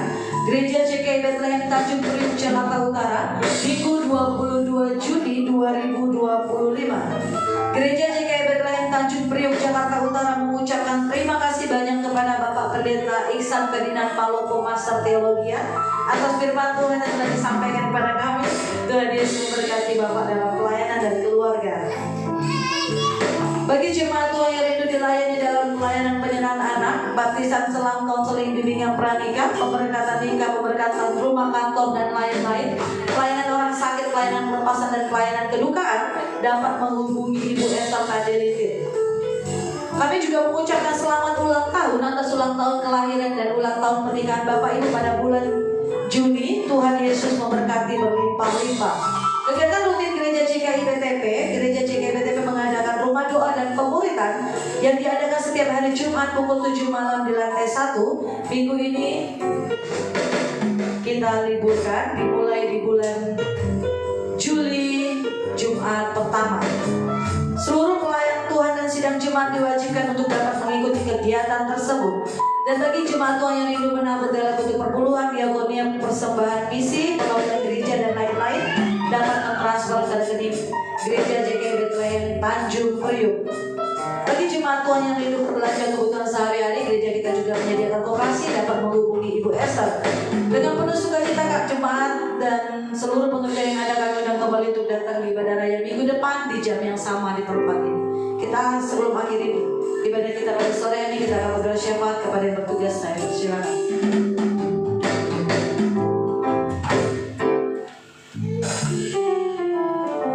Gereja GKI Bethlehem Tanjung Priok Jakarta Utara Minggu 22 Juni 2025. Gereja GKI Bethlehem Tanjung Priok Jakarta Utara mengucapkan terima kasih banyak kepada Bapak Pendeta Iksan Ferdinand Palopo Master Teologia atas firman Tuhan yang telah disampaikan kepada kami. Tuhan Yesus memberkati Bapak dalam pelayanan dan keluarga. Bagi jemaat Tuhan yang rindu dilayani dalam pelayanan penyerahan anak, baptisan, selam, konseling, bimbingan pranikah, pemberkatan nikah, pemberkatan rumah kantor, dan lain-lain, pelayanan orang sakit, pelayanan pelepasan, dan pelayanan kedukaan, dapat menghubungi Ibu Esther Kadelitir. Kami juga mengucapkan selamat ulang tahun atas ulang tahun kelahiran dan ulang tahun pernikahan Bapak Ibu pada bulan Juni. Tuhan Yesus memberkati berlimpah-limpah. Kegiatan rutin Gereja GKI BTP, Gereja GKI BTP mengadakan rumah doa dan pemuritan yang diadakan setiap hari Jumat pukul 7 malam di lantai 1. Minggu ini kita liburkan, dimulai di bulan Juli, Jumat pertama. Seluruh pelayan Tuhan dan sidang Jumat diwajibkan untuk dapat mengikuti kegiatan tersebut. Dan bagi jemaat Tuhan yang rindu menabur dalam bentuk perpuluhan, diakonia, persembahan misi, pembangunan gereja, dan lain-lain, dapat mentransfer ke rekening Gereja GKI Bethlehem Tanjung Priok. Bagi jemaat Tuhan yang rindu berbelanja kebutuhan sehari-hari, gereja kita juga menyediakan koperasi, dapat menghubungi Ibu Esther. Dengan penuh sukacita Kak Jemaat dan seluruh pengerja yang ada, kami undang kembali untuk datang di ibadah raya minggu depan di jam yang sama di tempat ini. Kita sebelum akhiri ibadah kita pada sore ini, kita akan berdoa syafaat kepada yang bertugas. Saya silakan.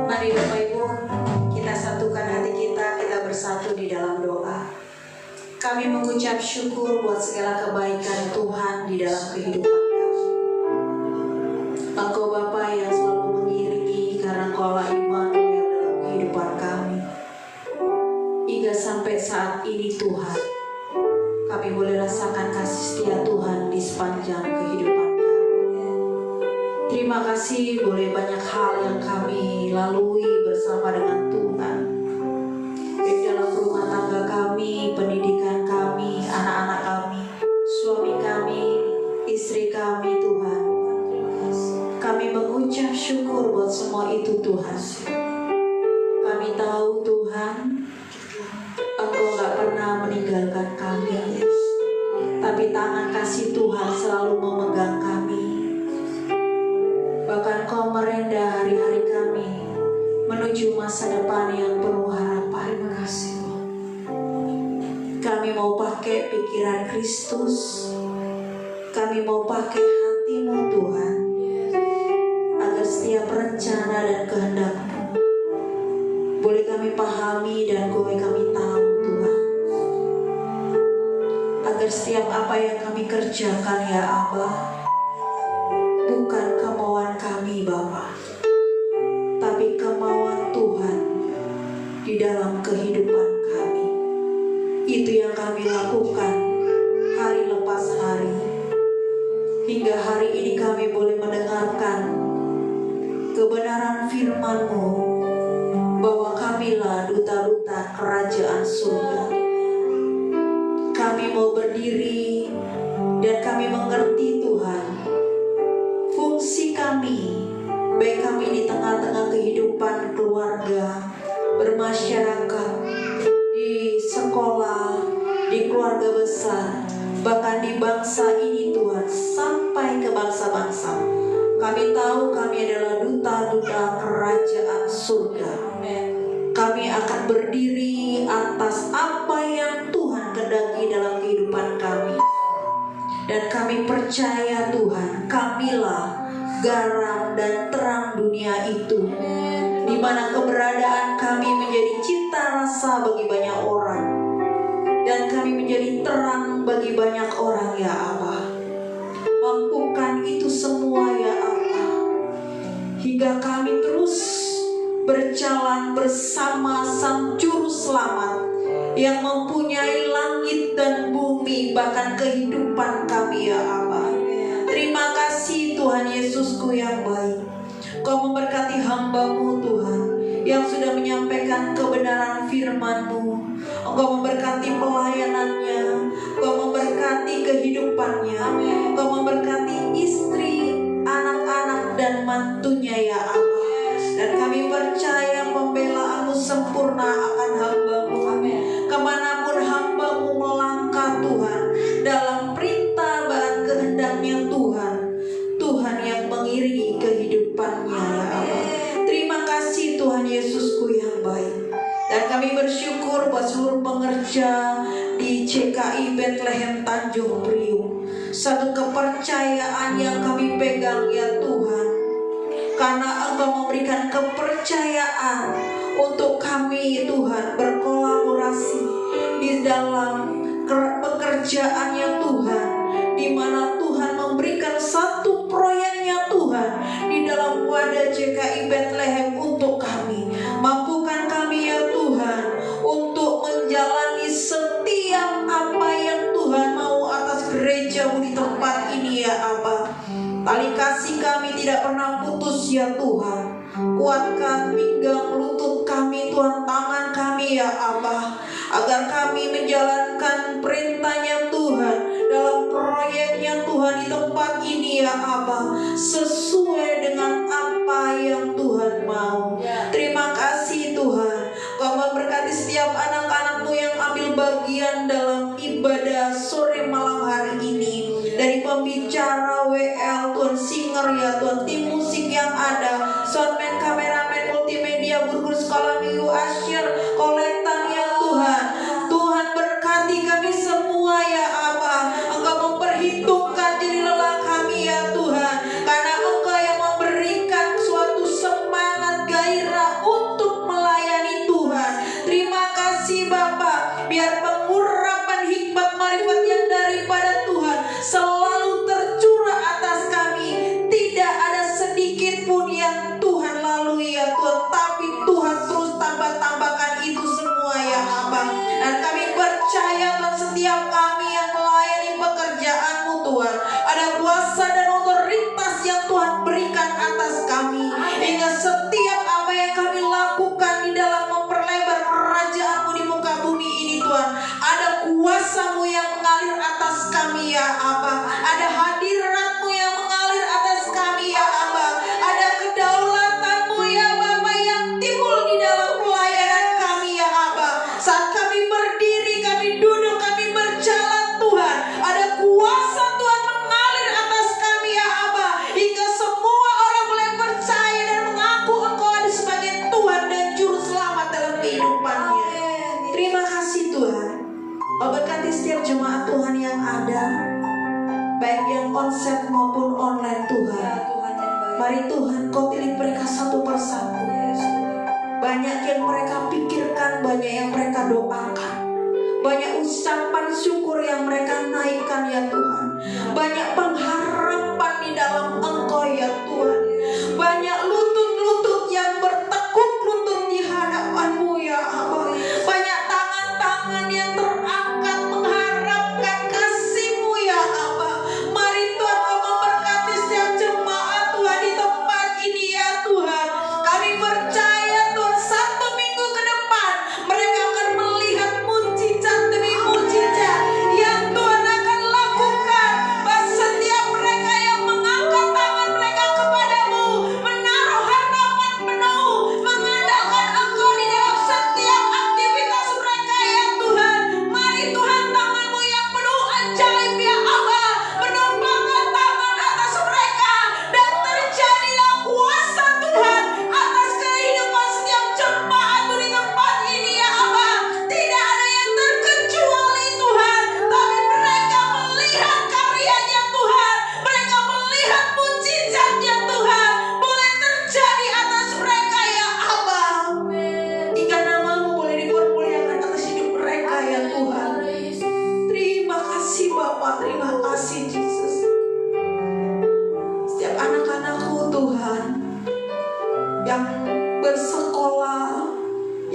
Mari Bapak Ibu, kita satukan hati kita bersatu di dalam doa. Kami mengucap syukur buat segala kebaikan Tuhan di dalam kehidupan kami. Engkau Bapa yang selalu mengiringi, karena Engkaulah Immanuel dalam kehidupan kami. Hingga sampai saat ini Tuhan, kami boleh rasakan kasih setia Tuhan di sepanjang kehidupan kami. Terima kasih boleh banyak hal yang kami lalui bersama dengan Tuhan. Di dalam rumah tangga kami, pendidikan kami, anak-anak kami, suami kami, istri kami Tuhan. Kami mengucap syukur buat semua itu Tuhan. Kami tahu Tuhan, Engkau gak pernah meninggalkan kami, tapi tangan kasih Tuhan selalu memegang kami. Bahkan Kau merendah hari-hari kami menuju masa depan yang penuh harapan. Terima kasih. Kami mau pakai pikiran Kristus, kami mau pakai hati-Mu Tuhan, agar setiap rencana dan kehendak-Mu boleh kami pahami dan boleh kami tahu Tuhan. Agar setiap apa yang kami kerjakan ya Abah, bukan kemauan kami Bapa, tapi kemauan Tuhan di dalam kehidupan kami. Itu yang kami lakukan hari lepas hari. Hingga hari ini kami boleh mendengarkan kebenaran firman-Mu adalah duta-duta kerajaan surga. Kami mau berdiri dan kami mengerti Tuhan, fungsi kami, baik kami di tengah-tengah kehidupan keluarga, bermasyarakat, di sekolah, di keluarga besar, bahkan di bangsa ini Tuhan, sampai ke bangsa-bangsa. Kami tahu kami adalah duta-duta kerajaan surga. Kami akan berdiri atas apa yang Tuhan kehendaki dalam kehidupan kami. Dan kami percaya Tuhan, kamilah garam dan terang dunia itu, di mana keberadaan kami menjadi cita rasa bagi banyak orang, dan kami menjadi terang bagi banyak orang ya Allah. Mampukan itu semua ya Allah, hingga kami terus berjalan bersama Sang Juru Selamat yang mempunyai langit dan bumi, bahkan kehidupan kami ya Allah. Terima kasih Tuhan Yesusku yang baik. Kau memberkati hamba-Mu Tuhan yang sudah menyampaikan kebenaran firman-Mu. Engkau memberkati pelayanannya, Engkau memberkati kehidupannya, Engkau memberkati istri, anak-anak dan mantunya ya Allah. Dan kami percaya pembelaan-Mu sempurna akan hamba-Mu. Kemanapun hamba-Mu melangkah Tuhan, dalam perintah dan kehendaknya Tuhan, Tuhan yang mengiringi kehidupannya ya Allah. Terima kasih Tuhan Yesusku yang baik. Dan kami bersyukur buat seluruh pengerja di CKI Bethlehem Tanjung Priuk. Satu kepercayaan yang kami pegang ya Tuhan, karena Engkau memberikan kepercayaan untuk kami Tuhan berkolaborasi di dalam pekerjaannya Tuhan, di mana Tuhan memberikan satu proyeknya Tuhan di dalam wadah CKI Bethlehem untuk kami. Mampukan kami ya Tuhan untuk menjalani setiap apa yang Tuhan mau atas gereja-Mu di tempat ini ya Abah. Tali kasih kami tidak pernah putus ya Tuhan. Kuatkan pinggang lutut kami Tuhan, tangan kami ya Abah, agar kami menjalankan perintahnya Tuhan dalam proyeknya Tuhan di tempat ini ya Abah, sesuai dengan apa yang Tuhan mau. Terima kasih Tuhan. Kau memberkati setiap anak-anak-Mu yang ambil bagian dalam ibadah sore malam hari ini. Dari pembicara WL Tuhan, singer ya Tuhan, tim musik yang ada, soundman, kameramen, multimedia, guru sekolah minggu, usher, kolektan ya Tuhan. Tuhan berkati kami semua ya Abah. Engkau memperhitungkan diri lelah kami ya Tuhan, karena Engkau yang memberikan suatu semangat gairah untuk melayani Tuhan. Terima kasih Bapa. Biar pengurapan hikmat marifat yang daripada Tuhan selalu tercurah atas kami. Tidak ada sedikit pun yang Tuhan lalui ya Tuhan, tapi Tuhan terus tambah-tambahkan itu semua ya Abang. Dan kami percaya Tuhan, setiap kami yang melayani pekerjaan-Mu Tuhan, ada kuasa dan otoritas yang Tuhan berikan atas kami, hingga setiap apa yang kami lakukan di dalam memperlebar kerajaan-Mu di muka bumi ini Tuhan, ada kuasa-Mu yang mengalir atas kami ya Abah. Ada hadirat-Mu yang mengalir atas kami ya Abah. Ada kedaulatan-Mu ya Bapa yang timbul di dalam pelayanan kami ya Abah. Saat kami berdiri, kami duduk, kami berjalan Tuhan, ada kuasa Tuhan mengalir atas kami ya Abah, hingga semua orang boleh percaya dan mengaku Engkau ada sebagai Tuhan dan Juru Selamat dalam kehidupannya. Terima kasih Tuhan. Berkati setiap jemaat Tuhan yang ada, baik yang onsite maupun online Tuhan. Mari Tuhan Kau pilih mereka satu persatu. Banyak yang mereka pikirkan, banyak yang mereka doakan, banyak ucapan syukur yang mereka naikkan ya Tuhan. Banyak pengharapan di dalam Engkau ya Tuhan. Banyak lutut-lutut yang bertekuk lutut di hadapan-Mu ya Allah. Banyak tangan-tangan yang terangkat mengharapkan kasih-Mu ya Allah. Mari Tuhan Kau memberkati setiap jemaat Tuhan di tempat ini ya Tuhan. Kami percaya Tuhan, satu minggu ke depan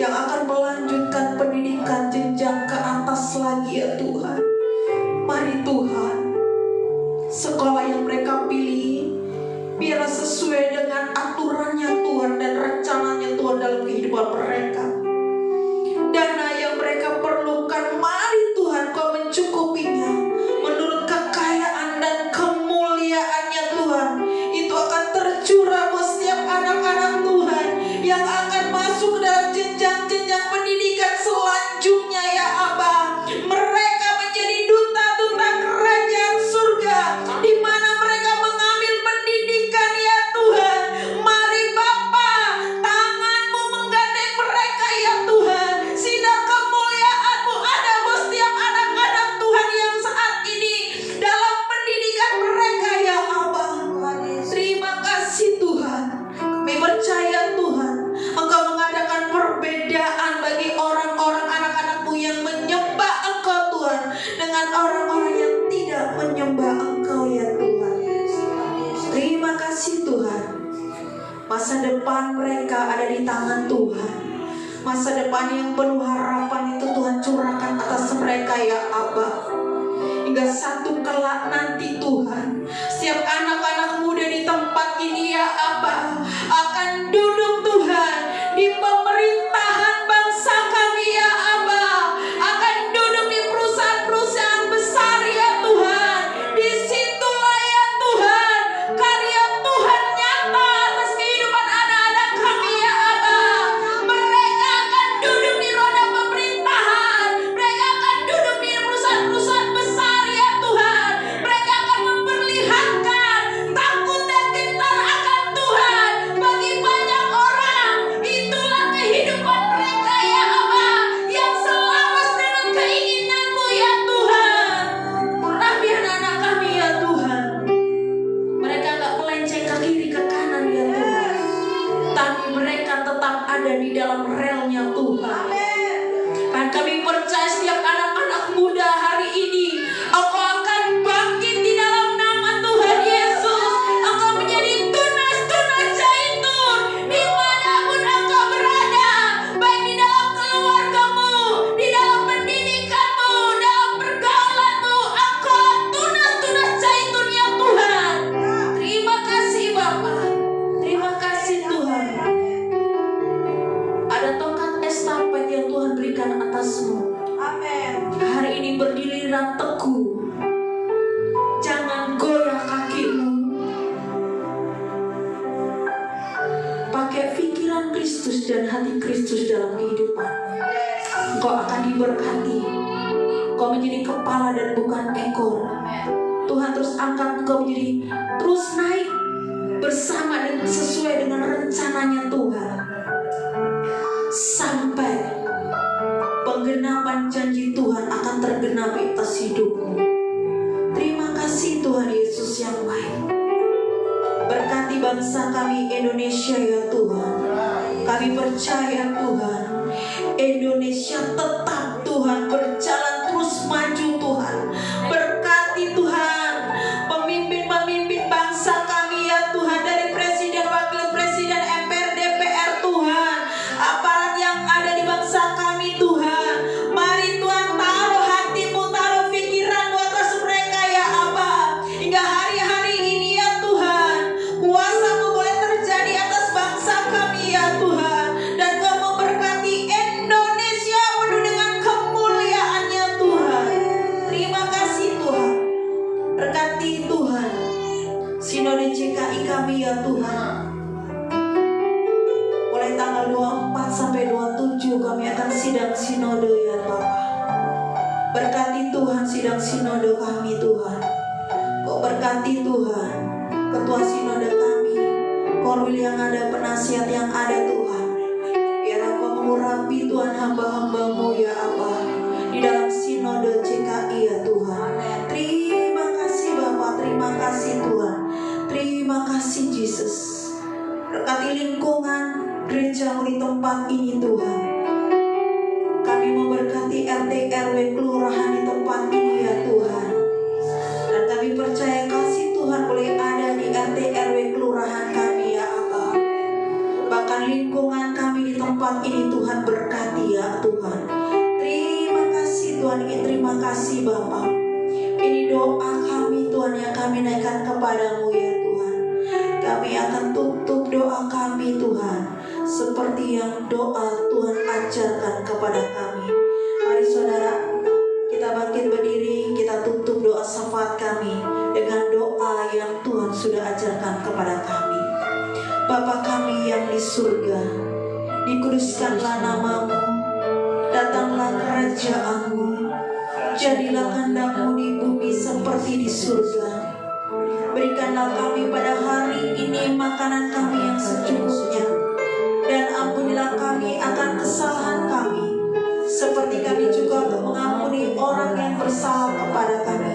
yang akan melanjutkan pendidikan jenjang ke atas lagi ya Tuhan. Mari Tuhan, sekolah yang mereka pilih biarlah sesuai dengan aturannya Tuhan dan rencananya Tuhan dalam kehidupan mereka. Dana yang mereka perlukan, mari Tuhan Kau mencukupinya menurut kekayaan dan kemuliaan-Nya Tuhan. Itu akan tercurah buat setiap anak-anak Tuhan yang akan masuk ke dalam jenjang-jenjang pendidikan selanjutnya ya Aba. Mereka menjadi duta-duta kerajaan surga, di mana mereka mengambil pendidikan ya Tuhan. Mari Bapa, tangan-Mu menggandeng mereka ya Tuhan. Sinar kemuliaan-Mu ada buat setiap anak-anak Tuhan yang saat ini dalam pendidikan mereka ya Aba. Terima kasih Tuhan. Kami percaya Tuhan, Engkau mengadakan perbedaan bagi orang-orang anak-anak-Mu yang menyembah Engkau Tuhan dengan orang-orang yang tidak menyembah Engkau ya Tuhan. Terima kasih Tuhan. Masa depan mereka ada di tangan Tuhan. Masa depan yang penuh harapan itu Tuhan curahkan atas mereka ya Aba. Hingga satu kelak nanti Tuhan, setiap anak-anak muda di tempat ini ya Aba akan duduk Tuhan di pemerintahan bangsa kami ya Aba, akan duduk di perusahaan-perusahaan besar ya Tuhan. Disitulah ya Tuhan karya Tuhan nyata atas kehidupan anak-anak kami ya Aba. Mereka akan duduk di roda pemerintahan, mereka akan duduk di perusahaan-perusahaan besar ya Tuhan. Mereka akan memperlihatkan takut dan gentar akan Tuhan bagi banyak orang. Itulah kehidupan mereka ya Aba, yang selaras dengan keinginan-Mu ya Tuhan. Urapian anak kami ya Tuhan. Mereka gak melenceng ke kiri ke kanan ya Tuhan, tapi mereka tetap ada di dalam relnya Tuhan. Dan kami percaya setiap anak-anak muda hari ini, Engkau akan bangkit di dalam nama Tuhan Yesus. Engkau menjadi tunas-tunas zaitun dimanapun Engkau berada, baik di dalam keluarga-Mu, di dalam pendidikan-Mu, dalam pergaulan-Mu. Engkau tunas-tunas zaitun ya Tuhan. Terima kasih Bapa, terima kasih Tuhan. Ada tongkat estafet yang Tuhan berikan atas-Mu. Hari ini berdirilah teguh, jangan goyah kakimu. Pakai pikiran Kristus dan hati Kristus dalam kehidupan. Engkau akan diberkati. Engkau menjadi kepala dan bukan ekor. Tuhan terus angkat engkau menjadi terus naik bersama dan sesuai dengan rencananya Tuhan, sampai penggenapan janji Tuhan akan tergenapi atas hidupmu. Terima kasih Tuhan Yesus yang baik. Berkati bangsa kami Indonesia ya Tuhan. Kami percaya Tuhan, Indonesia tetap Tuhan berjalan terus maju Tuhan. Berkati Tuhan pemimpin-pemimpin bangsa kami ya Tuhan, dari presiden, wakil presiden, MPR, DPR Tuhan, aparat yang ada di bangsa kami Tuhan. Mari Tuhan taruh hati-Mu, taruh pikiran-Mu atas mereka ya Aba, hingga hari-hari ini ya Tuhan, kuasa-Mu boleh terjadi atas bangsa kami ya Tuhan, dan Kau memberkati Indonesia penuh dengan kemuliaan-Nya Tuhan. Terima kasih Tuhan. Berkati Tuhan Sinode CKI kami ya Tuhan. Mulai tanggal 24 sampai 27 kami akan sidang sinode ya Bapa. Berkati Tuhan sidang sinode kami Tuhan. Kau berkati Tuhan ketua sinode kami, Korwil yang ada, penasihat yang ada Tuhan. Biar Engkau mengurapi Tuhan hamba-hamba-Mu ya Aba di dalam sinode CKI ya Tuhan. Terima kasih Bapa, terima kasih Tuhan. Terima kasih Yesus. Berkati lingkungan gereja di tempat ini Tuhan. Kami memberkati RT RW kelurahan di tempat ini ya Tuhan. Dan kami percaya kasih Tuhan boleh ada di RT RW kelurahan kami ya Allah. Bahkan lingkungan kami di tempat tempat ini Tuhan berkati ya Tuhan. Terima kasih Tuhan, terima kasih Bapa. Ini doa kami Tuhan yang kami naikkan kepadamu ya Tuhan. Kami akan tutup doa kami Tuhan seperti yang doa Tuhan ajarkan kepada kami. Mari saudara, kita bangkit berdiri, kita tutup doa syafaat kami dengan doa yang Tuhan sudah ajarkan kepada kami. Bapa kami yang di surga, dikuduskanlah namamu, datanglah kerajaanmu, jadilah kehendak-Mu di bumi seperti di surga. Berikanlah kami pada hari ini makanan kami yang secukupnya, dan ampunilah kami akan kesalahan kami, seperti kami juga mengampuni orang yang bersalah kepada kami.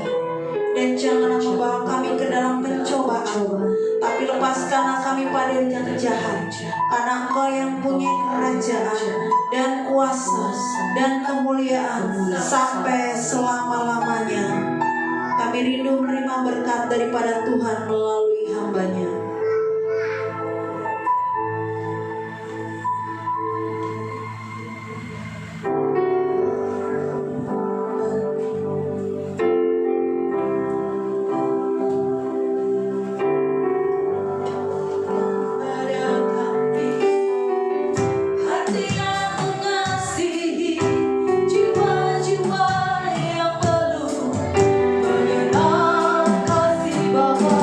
Dan janganlah membawa kami ke dalam pencobaan, tapi lepaskanlah kami pada yang jahat. Karena Engkau yang punya kerajaan dan kuasa dan kemuliaan sampai selama-lamanya. Kami rindu menerima berkat daripada Tuhan melalui hamba-Nya. Jiwa-jiwa yang penuh mengenal kasih Bapa.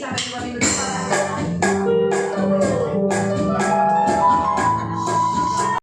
Sampai jumpa minggu